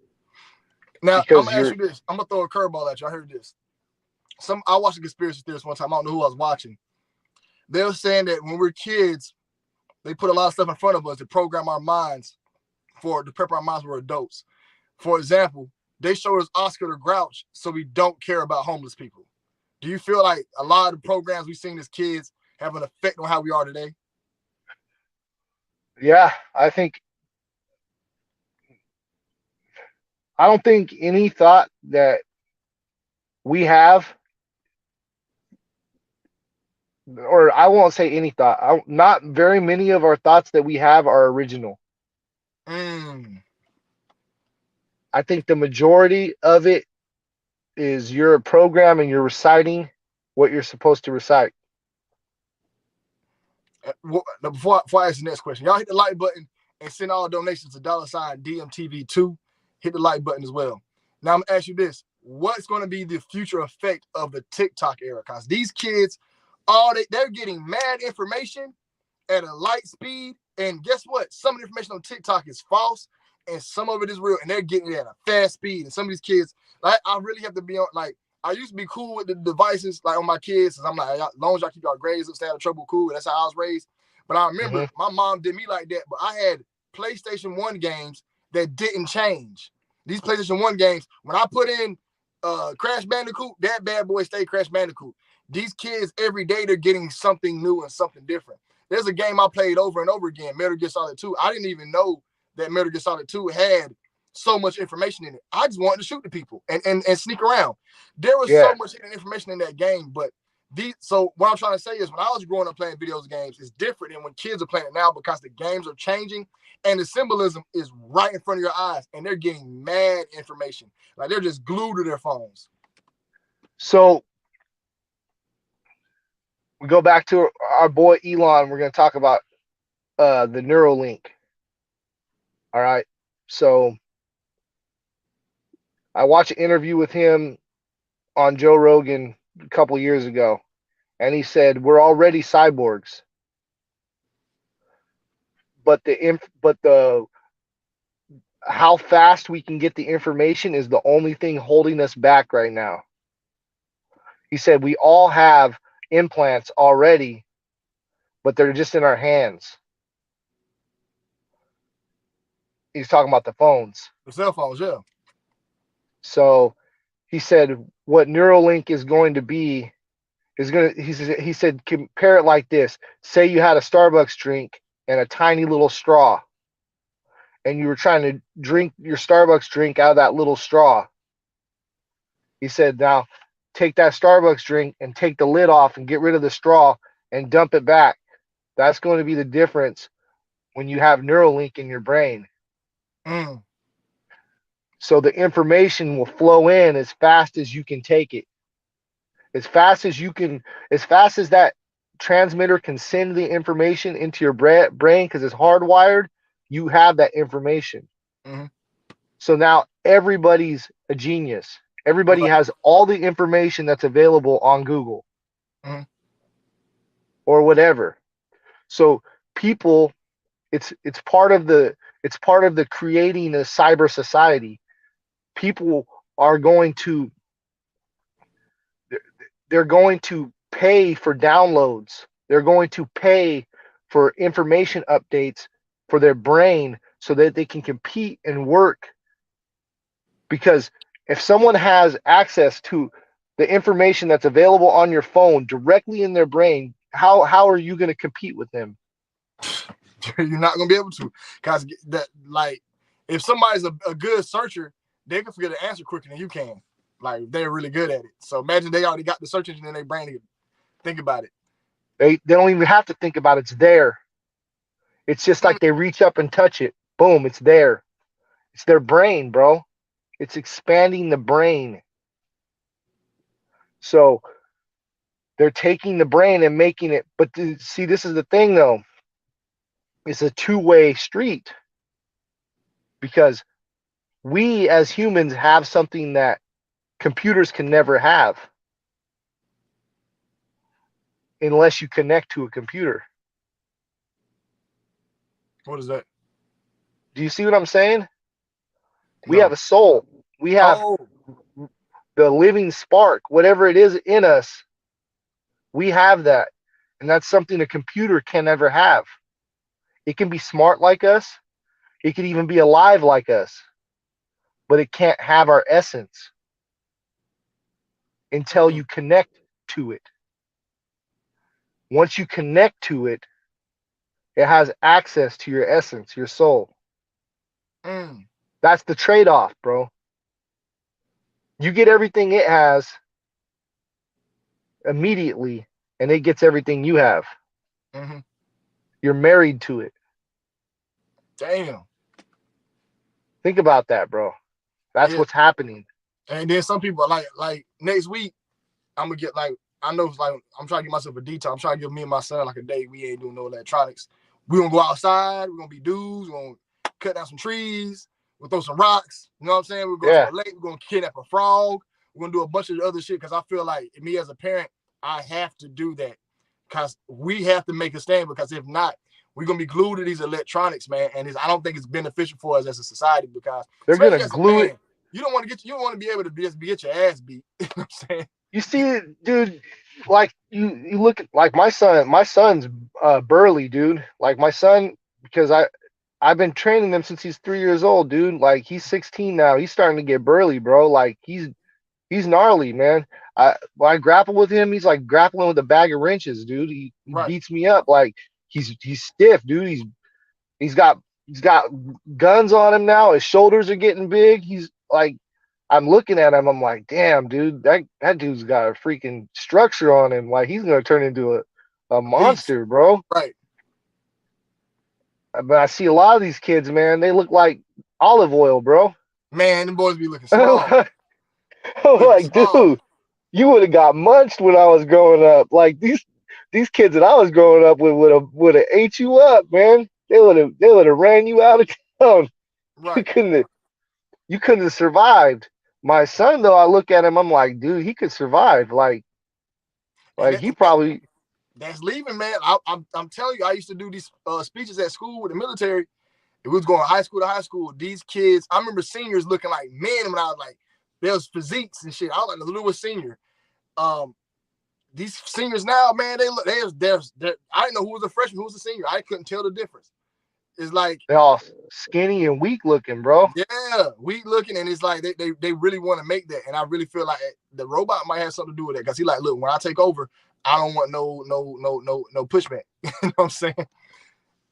Now, I'm going to ask you this. I'm going to throw a curveball at you. I heard this. I watched a conspiracy theorist one time. I don't know who I was watching. They were saying that when we're kids, they put a lot of stuff in front of us to program our minds to prep our minds for adults. For example, they showed us Oscar the Grouch so we don't care about homeless people. Do you feel like a lot of the programs we've seen as kids have an effect on how we are today?
Yeah, I don't think any thought that we have, or I won't say any thought, not very many of our thoughts that we have are original. I think the majority of it is you're a program and you're reciting what you're supposed to recite.
Before I ask the next question, y'all hit the like button and send all donations to $DMTV2. Hit the like button as well. Now I'm gonna ask you this: what's going to be the future effect of the TikTok era? Because these kids, they're getting mad information at a light speed, and guess what? Some of the information on TikTok is false, and some of it is real, and they're getting it at a fast speed. And some of these kids, like, I really have to be on, like, I used to be cool with the devices, like on my kids, because I'm like, as long as y'all keep y'all grades up, stay out of trouble, cool. That's how I was raised. But I remember my mom did me like that, but I had PlayStation 1 games that didn't change. These PlayStation 1 games, when I put in Crash Bandicoot, that bad boy stayed Crash Bandicoot. These kids, every day, they're getting something new and something different. There's a game I played over and over again, Metal Gear Solid 2. I didn't even know that Metal Gear Solid 2 had so much information in it. I just wanted to shoot the people and sneak around. There was so much information in that game, but so what I'm trying to say is when I was growing up playing video games, it's different than when kids are playing it now because the games are changing and the symbolism is right in front of your eyes and they're getting mad information. Like they're just glued to their phones.
So we go back to our boy Elon. We're going to talk about the Neuralink. All right. So I watched an interview with him on Joe Rogan a couple years ago, and he said we're already cyborgs, but the how fast we can get the information is the only thing holding us back right now. He said we all have implants already, but they're just in our hands. He's talking about the phones.
The cell phones, yeah.
So he said what Neuralink is going to be is going to, he said, compare it like this. Say you had a Starbucks drink and a tiny little straw, and you were trying to drink your Starbucks drink out of that little straw. He said, now take that Starbucks drink and take the lid off and get rid of the straw and dump it back. That's going to be the difference when you have Neuralink in your brain.
Mm.
So the information will flow in as fast as you can take it. As fast as that transmitter can send the information into your brain because it's hardwired, you have that information.
Mm-hmm.
So now everybody's a genius. Everybody
Right.
has all the information that's available on Google
Mm-hmm.
or whatever. So people, it's part of the creating a cyber society. People are going to they're going to pay for downloads. They're going to pay for information updates for their brain so that they can compete and work. Because if someone has access to the information that's available on your phone directly in their brain, how are you going to compete with them?
You're not gonna be able to, cause that, like, if somebody's a good searcher, they can figure the answer quicker than you can. Like, they're really good at it. So imagine they already got the search engine in their brain to think about it.
They don't even have to think about it. It's there. It's just like they reach up and touch it. Boom, it's there. It's their brain, bro. It's expanding the brain. So they're taking the brain and making it. But see, this is the thing, though. It's a two-way street because we as humans have something that computers can never have unless you connect to a computer.
What is that?
Do you see what I'm saying? We
No.
have a soul. We have the living spark, whatever it is in us. We have that. And that's something a computer can never have. It can be smart like us. It could even be alive like us. But it can't have our essence until you connect to it. Once you connect to it, it has access to your essence, your soul. That's the trade-off, bro. You get everything it has immediately, and it gets everything you have.
Mm-hmm.
You're married to it.
Damn.
Think about that, bro. That's what's happening.
And then some people like next week, I'm gonna get like, I know it's like, I'm trying to get myself a detox. I'm trying to give me and my son like a day we ain't doing no electronics. We're gonna go outside, we're gonna be dudes, we're gonna cut down some trees, we'll throw some rocks, you know what I'm saying? We'll go to a lake, we're gonna kidnap a frog, we're gonna do a bunch of other shit, because I feel like me as a parent, I have to do that. Because we have to make a stand, because if not, we're gonna be glued to these electronics, man. And I don't think it's beneficial for us as a society, because
they're gonna glue it.
You don't want to be able to just get your ass beat. You know what I'm saying?
You see, dude, like you look at like my son's burly, dude. Like my son, because I've been training him since he's 3 years old, dude. Like he's 16 now. He's starting to get burly, bro. Like he's gnarly, man. When I grapple with him, he's like grappling with a bag of wrenches, dude. He beats me up. Like he's stiff, dude. He's got guns on him now. His shoulders are getting big. He's like, I'm looking at him. I'm like, damn, dude, that dude's got a freaking structure on him. Like he's gonna turn into a monster, bro.
Right.
But I see a lot of these kids, man. They look like olive oil, bro.
Man, them boys be looking small.
Like, dude, you would have got munched when I was growing up. Like these kids that I was growing up with would have ate you up, man. They would have ran you out of town.
Right.
You couldn't have survived. My son, though, I look at him, I'm like, dude, he could survive.
And,
Like he probably,
that's leaving, man. I'm telling you, I used to do these speeches at school with the military. It was going high school to high school. These kids, I remember seniors looking like men when I was like, there was physiques and shit. I was like the littlest senior. These seniors now, man, they look, I didn't know who was a freshman, who was a senior. I couldn't tell the difference. It's like,
they're all skinny and weak looking, bro.
yeah, weak looking, and it's like they really want to make that, and I really feel like the robot might have something to do with that because he like, look, when I take over, I don't want no pushback. You know what I'm saying?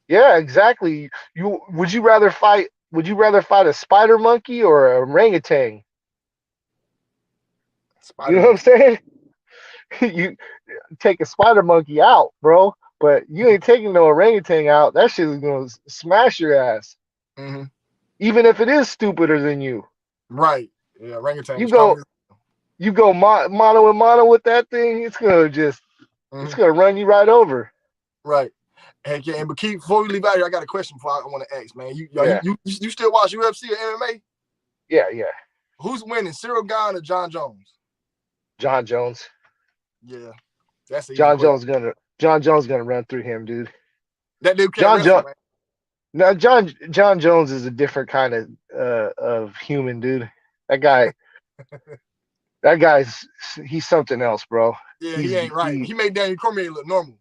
Yeah, exactly. Would you rather fight? Would you rather fight a spider monkey or a orangutan? You
Spider
know what I'm
monkey.
saying? You take a spider monkey out, bro, but you ain't taking no orangutan out. That shit is gonna smash your ass,
Mm-hmm.
even if it is stupider than you.
Right. Yeah, orangutan
You
strong.
go, you go mano and mano with that thing. It's
Mm-hmm.
gonna run you right over.
Right. Heck yeah. And but keep before we leave out here, I got a question before I want to ask, man.
Yeah,
You still watch UFC or MMA?
yeah, yeah.
Who's winning, Cyril Gane or John Jones?
John Jones.
Yeah, that's an easy
John
question.
Jones gonna John Jones gonna run through him, dude.
That dude can't
John
wrestle,
Jones.
man.
Now John Jones is a different kind of human, dude. That guy that guy's he's something else, bro.
Yeah, he
He's
ain't right.
he
He made Daniel Cormier look normal.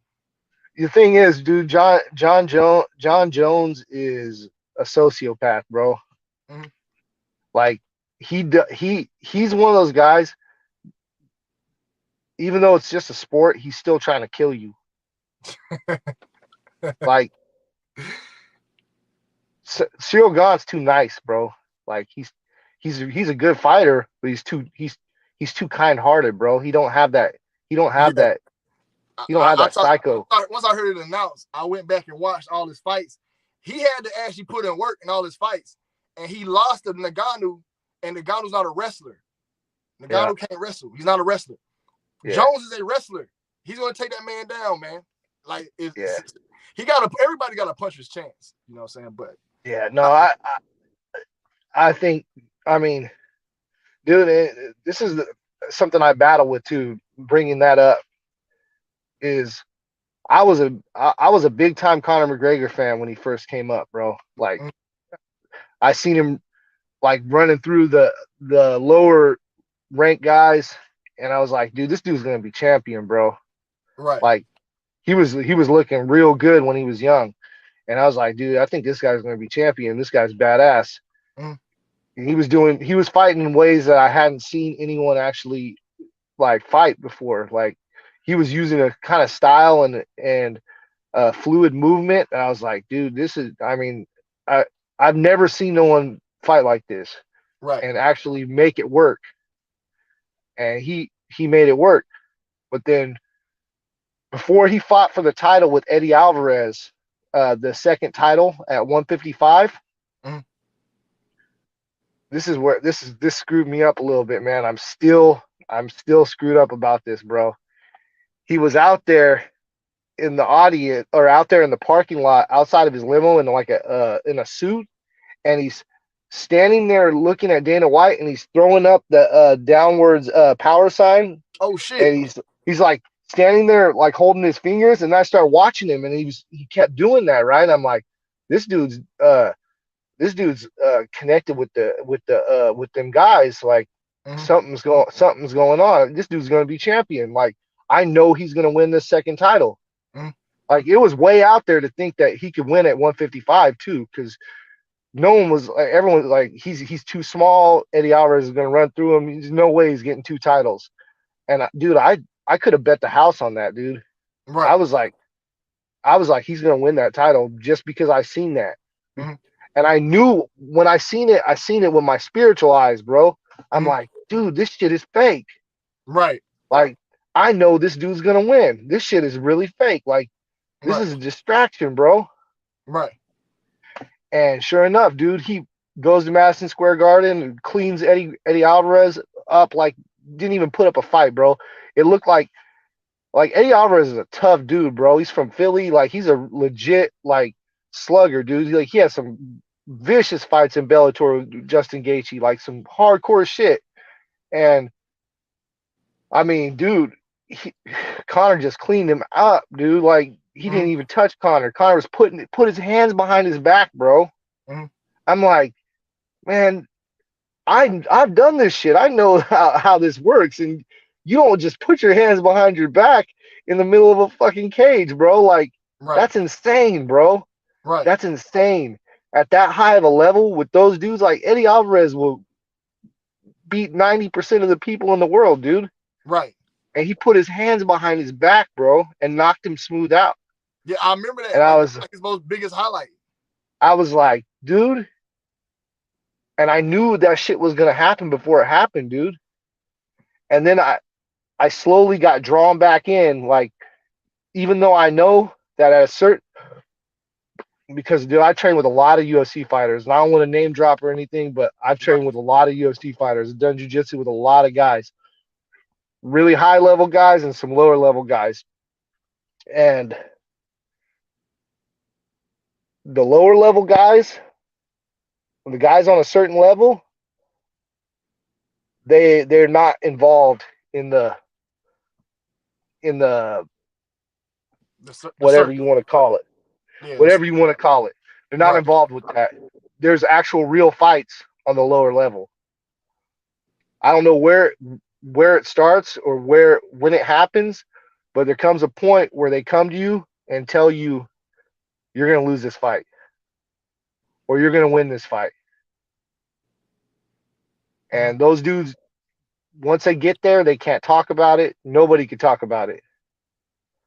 The thing is, dude, John Jones is a sociopath, bro.
Mm-hmm.
Like he's one of those guys. Even though it's just a sport, he's still trying to kill you. Like Cyril Gane's too nice, bro. Like he's a good fighter, but he's too kind hearted, bro. He don't have that. He don't have
Yeah,
that. He don't have that psycho.
once I heard it announced, I went back and watched all his fights. He had to actually put in work in all his fights, and he lost to Nagano, and Nagano's not a wrestler.
Yeah,
Nagano can't wrestle. He's not a wrestler.
yeah,
Jones is a wrestler. He's gonna take that man down, man. Like
yeah,
he got everybody got a puncher's chance. You know what I'm saying? But
yeah. No, I think. I mean, dude, this is something I battle with too. Bringing that up is I was a big time Conor McGregor fan when he first came up, bro. Like I seen him like running through the lower ranked guys, and I was like, dude, this dude's gonna be champion, bro.
right.
Like he was looking real good when he was young, and I was like, dude, I think this guy's gonna be champion. This guy's badass.
Mm-hmm.
And he was fighting in ways that I hadn't seen anyone actually like fight before. Like he was using a kind of style and fluid movement, and I was like, dude, this is. I mean, I I've never seen no one fight like this
Right.
and actually make it work. And he made it work. But then before he fought for the title with Eddie Alvarez, the second title at 155,
Mm-hmm.
this is where this screwed me up a little bit, man. I'm still screwed up about this, bro. He was out there in the audience or out there in the parking lot outside of his limo in like a in a suit, and he's standing there looking at Dana White, and he's throwing up the downwards power sign,
Oh shit.
and he's like standing there like holding his fingers, and I started watching him, and he kept doing that, right? I'm like, this dude's connected with with them guys. Like
Mm-hmm.
something's going on. This dude's gonna be champion. Like I know he's gonna win this second title.
Mm-hmm.
Like it was way out there to think that he could win at 155 too, because no one was like everyone was like he's too small. Eddie Alvarez is gonna run through him. There's no way he's getting two titles. And dude, I could have bet the house on that, dude. I
Right.
was like I was like he's gonna win that title just because I seen that.
Mm-hmm.
And I knew when I seen it with my spiritual eyes, bro. I'm
Mm-hmm.
like, dude, this shit is fake.
Right.
Like, I know this dude's gonna win. This shit is really fake. Like, this
Right.
is a distraction, bro.
Right.
And sure enough, dude, he goes to Madison Square Garden and cleans Eddie Alvarez up like didn't even put up a fight, bro. It looked like Eddie Alvarez is a tough dude, bro. He's from Philly. Like he's a legit like slugger, dude. He has some vicious fights in Bellator with Justin Gaethje, like some hardcore shit. And I mean, dude, Connor just cleaned him up, dude. Like he didn't even touch Connor. Connor was put his hands behind his back, bro.
Mm-hmm.
I'm like, man, I've done this shit. I know how this works, and you don't just put your hands behind your back in the middle of a fucking cage, bro. Like
Right.
that's insane, bro.
Right.
That's insane. At that high of a level with those dudes, like Eddie Alvarez will beat 90% of the people in the world, dude.
Right.
And he put his hands behind his back, bro, and knocked him smooth out.
Yeah, I remember that.
And
Like that's like his most biggest highlight.
I was like, dude. And I knew that shit was gonna happen before it happened, dude. And then I slowly got drawn back in, like, even though I know that at a certain, because dude, I train with a lot of UFC fighters, and I don't want to name drop or anything, but I've
Right.
trained with a lot of UFC fighters, I've done jiu-jitsu with a lot of guys, really high level guys and some lower level guys. And the lower level guys, the guys on a certain level, they're not involved in the whatever
circuit.
you want to call it.
Yeah.
Whatever you want to call it. They're not
Right.
involved with that. There's actual real fights on the lower level. I don't know where it starts or when it happens, but there comes a point where they come to you and tell you you're going to lose this fight or you're going to win this fight. And those dudes, once they get there, they can't talk about it. Nobody can talk about it.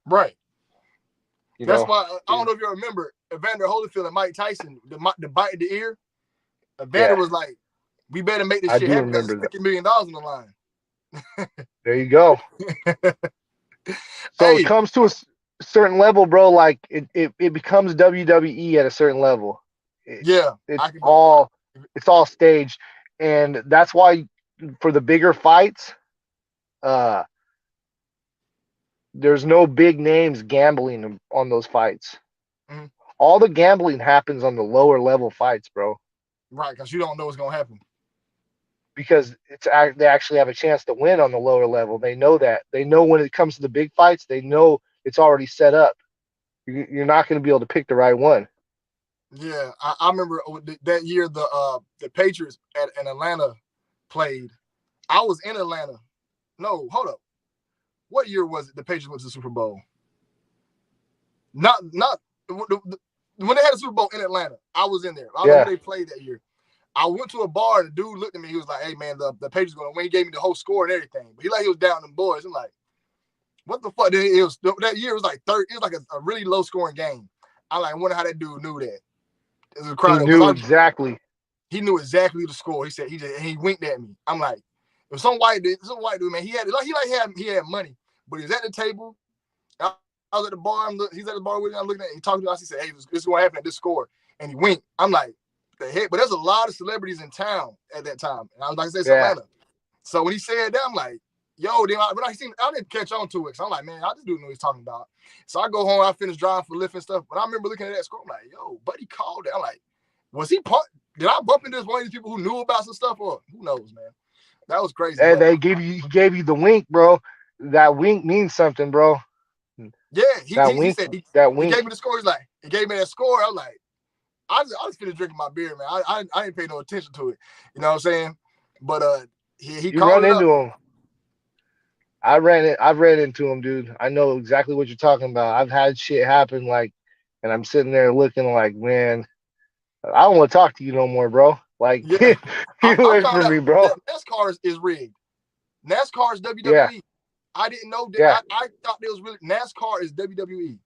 Right. That's
know?
why I don't know if you remember Evander Holyfield and Mike Tyson, the bite in the ear. Evander was like, "We better make this shit happen because it's $50 million on the line."
There you go. So
Hey.
it comes to a certain level, bro. Like it becomes WWE at a certain level. It's all staged, and that's why for the bigger fights, there's no big names gambling on those fights.
Mm-hmm.
All the gambling happens on the lower level fights, bro.
Right, because you don't know what's gonna happen.
Because they actually have a chance to win on the lower level. They know that. They know when it comes to the big fights, they know it's already set up. You're not going to be able to pick the right one.
Yeah, I remember that year the Patriots in Atlanta played. I was in Atlanta. No, hold up. What year was it the Patriots went to the Super Bowl? Not when they had a Super Bowl in Atlanta. I was in there. I don't know who they played that year. I went to a bar and the dude looked at me. He was like, "Hey man, the Patriots going to win." He gave me the whole score and everything. But he was down them boys. I'm like, what the fuck? It was that year. It was like third. It was like a really low scoring game. I wonder how that dude knew that. It was
he knew exactly.
He knew exactly the score. He said he winked at me. I'm like, if some white dude, man, he had money, but he was at the table. I was at the bar. He's at the bar with me. I'm looking at. He talked to us. He said, "Hey, this is what happened at this score," and he winked. I'm like, the heck? But there's a lot of celebrities in town at that time, and I was like, "It's Atlanta." So when he said that, I'm like, "Yo," then I didn't catch on to it. So I'm like, "Man, I just didn't know what he's talking about." So I go home. I finish driving for Lyft and stuff. But I remember looking at that score. I'm like, "Yo, buddy called it." I'm like, "Was he part? Did I bump into one of these people who knew about some stuff, or who knows, man?" That was crazy.
And they gave you the wink, bro. That wink means something, bro.
Yeah, he said he gave me the score. He gave me that score. I was like, I just finished drinking my beer, man. I didn't pay no attention to it. You know what I'm saying? But he
you
called
run
it
into
up.
him. I've ran into him, dude. I know exactly what you're talking about. I've had shit happen, like, and I'm sitting there looking like, man, I don't want to talk to you no more, bro. Like,
yeah,
get away from me, bro.
NASCAR is rigged. NASCAR is WWE.
Yeah.
I didn't know that.
Yeah.
I thought it was really NASCAR is WWE.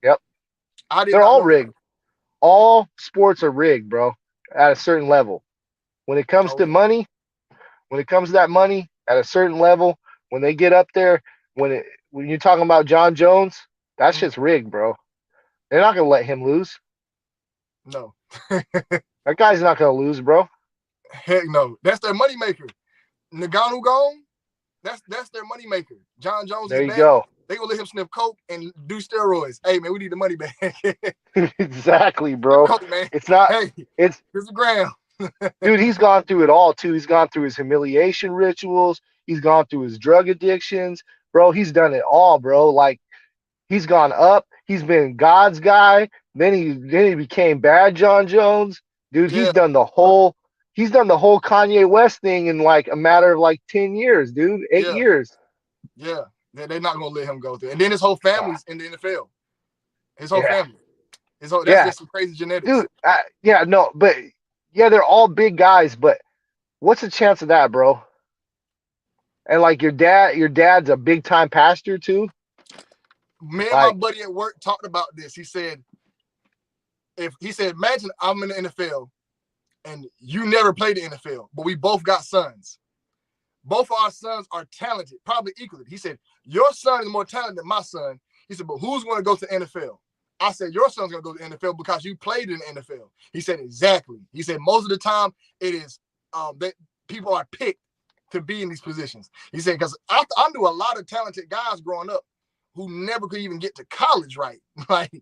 Yep. They're all rigged. All sports are rigged, bro, at a certain level. When it comes to money, when it comes to that money at a certain level, when they get up there, when you're talking about John Jones, that shit's rigged, bro. They're not gonna let him lose.
No.
That guy's not gonna lose, bro.
Heck no. That's their moneymaker. Nagano gone. That's their moneymaker. John Jones
there
is
you go.
They gonna let him sniff coke and do steroids. Hey man, we need the money back.
Exactly, bro.
Coke, man.
It's not.
Hey,
it's
here's the gram.
Dude, he's gone through it all too. He's gone through his humiliation rituals. He's gone through his drug addictions, bro. He's done it all, bro. Like he's gone up. He's been God's guy. Then he became Bad John Jones. Dude,
Yeah,
he's done the whole Kanye West thing in like a matter of like 10 years, dude. 8
yeah,
years.
yeah. They're not gonna let him go through. And then his whole family's in the NFL. His whole
Yeah.
family. That's
Yeah.
just some crazy genetics.
Dude, yeah, no, but yeah, they're all big guys, but what's the chance of that, bro? And like your dad's a big time pastor too.
Me and my
Like,
buddy at work talked about this. He said, imagine I'm in the NFL and you never played the NFL, but we both got sons. Both of our sons are talented, probably equally. He said, your son is more talented than my son. He said, but who's going to go to the NFL? I said, your son's going to go to the NFL because you played in the NFL. He said, exactly. He said, most of the time it is that people are picked to be in these positions. He said, because I knew a lot of talented guys growing up who never could even get to college right. Like,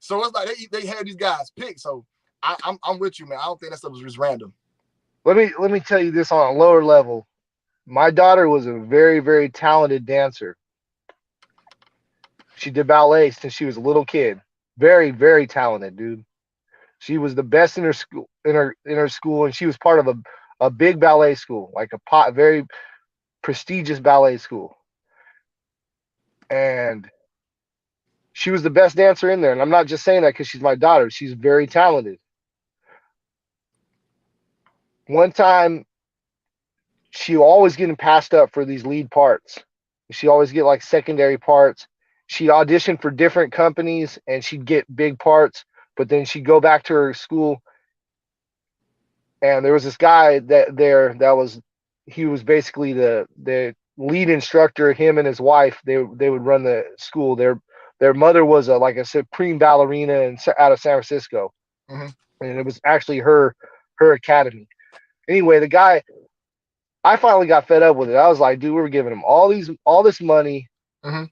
so it's like they had these guys picked. So I'm with you, man. I don't think that stuff was just random.
let me tell you this on a lower level. My daughter was a very, very talented dancer. She did ballet since she was a little kid. Very, very talented, dude. She was the best in her school, in her school, and she was part of a big ballet school, like very prestigious ballet school. And she was the best dancer in there. And I'm not just saying that because she's my daughter. She's very talented. One time, she always getting passed up for these lead parts. She always get like secondary parts. She'd audition for different companies and she'd get big parts, but then she'd go back to her school. And there was this guy he was basically the lead instructor. Him and his wife, they would run the school. Their mother was like a supreme ballerina out of San Francisco,
Mm-hmm.
and it was actually her academy. Anyway, the guy, I finally got fed up with it. I was like, dude, we were giving him all this money.
Mm-hmm.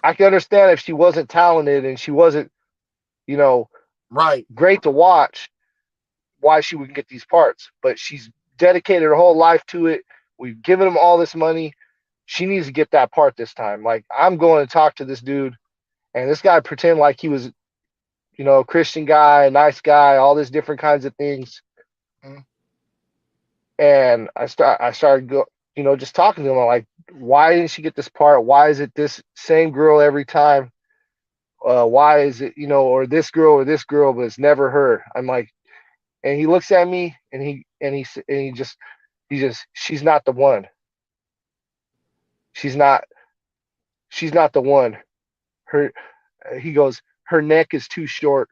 I can understand if she wasn't talented and she wasn't,
Right.
great to watch, why she would get these parts. But she's dedicated her whole life to it. We've given him all this money. She needs to get that part this time. Like, I'm going to talk to this dude, and this guy pretend like he was, a Christian guy, a nice guy, all these different kinds of things.
Mm-hmm.
And I started just talking to him. I'm like, why didn't she get this part? Why is it this same girl every time? Why is it, or this girl, but it's never her? I'm like, and he looks at me and he just, she's not the one. She's not the one. He goes, her neck is too short.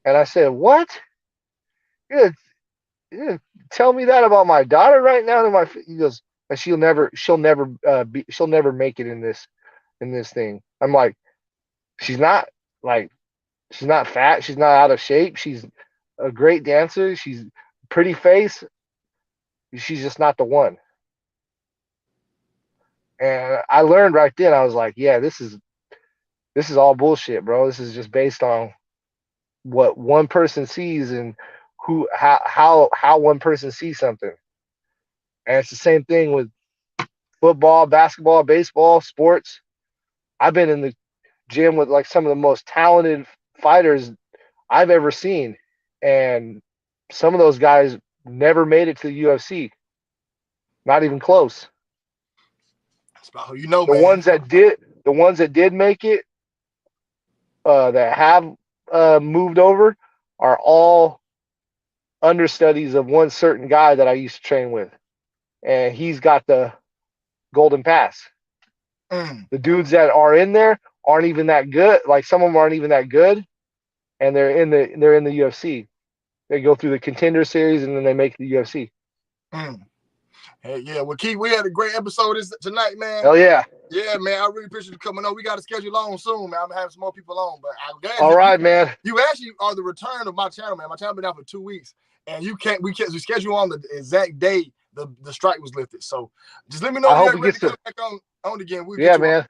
And I said, what? You're gonna tell me that about my daughter right now? He goes, she'll never make it in this thing. I'm like, she's not fat. She's not out of shape. She's a great dancer. She's pretty face. She's just not the one. And I learned right then. I was like, yeah, this is all bullshit, bro. This is just based on what one person sees and how one person sees something. And it's the same thing with football, basketball, baseball, sports. I've been in the gym with like some of the most talented fighters I've ever seen, and some of those guys never made it to the UFC. Not even close.
It's about who
The
man.
ones that did make it, that have moved over, are all understudies of one certain guy that I used to train with, and he's got the golden pass.
Mm.
The dudes that are in there aren't even that good. Like, some of them aren't even that good, and they're in the UFC. They go through the Contender Series and then they make the UFC.
Mm. Hey, yeah. Well, Keith, we had a great episode tonight, man.
Hell yeah.
Yeah, man. I really appreciate you coming on. We got to schedule on soon, man. I'm gonna have some more people on, but I'm glad.
All right, man.
You actually are the return of my channel, man. My channel been out for 2 weeks, and we schedule on the exact day the strike was lifted. So just let me know when you're ready to come back on again.
Yeah, man.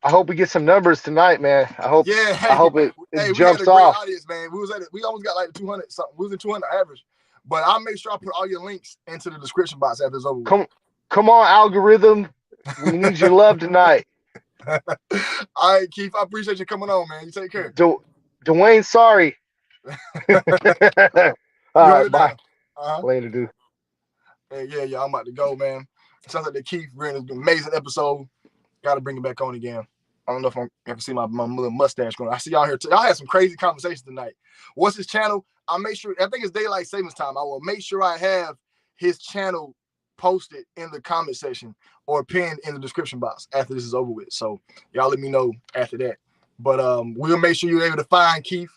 I hope we get some numbers tonight, man. I hope it jumps
we had a great
off.
audience, man. We almost got like 200 something. We was in 200 average. But I'll make sure I put all your links into the description box after it's over with.
Come on, algorithm. We need your love tonight.
All right, Keith. I appreciate you coming on, man. You take care.
Dwayne, sorry. All right, bye. Later, dude.
Hey, yeah, I'm about to go, man. Sounds like the Keith ran an amazing episode. Got to bring it back on again. I don't know if I can see my little mustache going. I see y'all here. Y'all had some crazy conversations tonight. What's his channel? I'll make sure. I think it's daylight savings time. I will make sure I have his channel posted in the comment section or pinned in the description box after this is over with. So y'all let me know after that. But we'll make sure you're able to find Keith,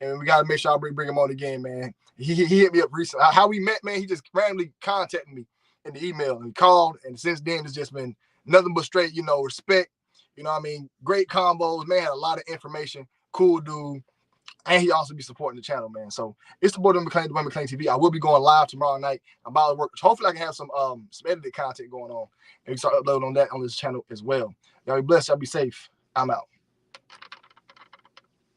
and we got to make sure I bring him on again, man. He hit me up recently. How we met, man, he just randomly contacted me in the email and called, and since then it's just been nothing but straight, respect. You know what I mean? Great combos, man. Had a lot of information. Cool dude. And he also be supporting the channel, man. So it's the boy Dwayne McClain TV. I will be going live tomorrow night about work. Hopefully I can have some edited content going on. And we start uploading on that on this channel as well. Y'all be blessed. Y'all be safe. I'm out.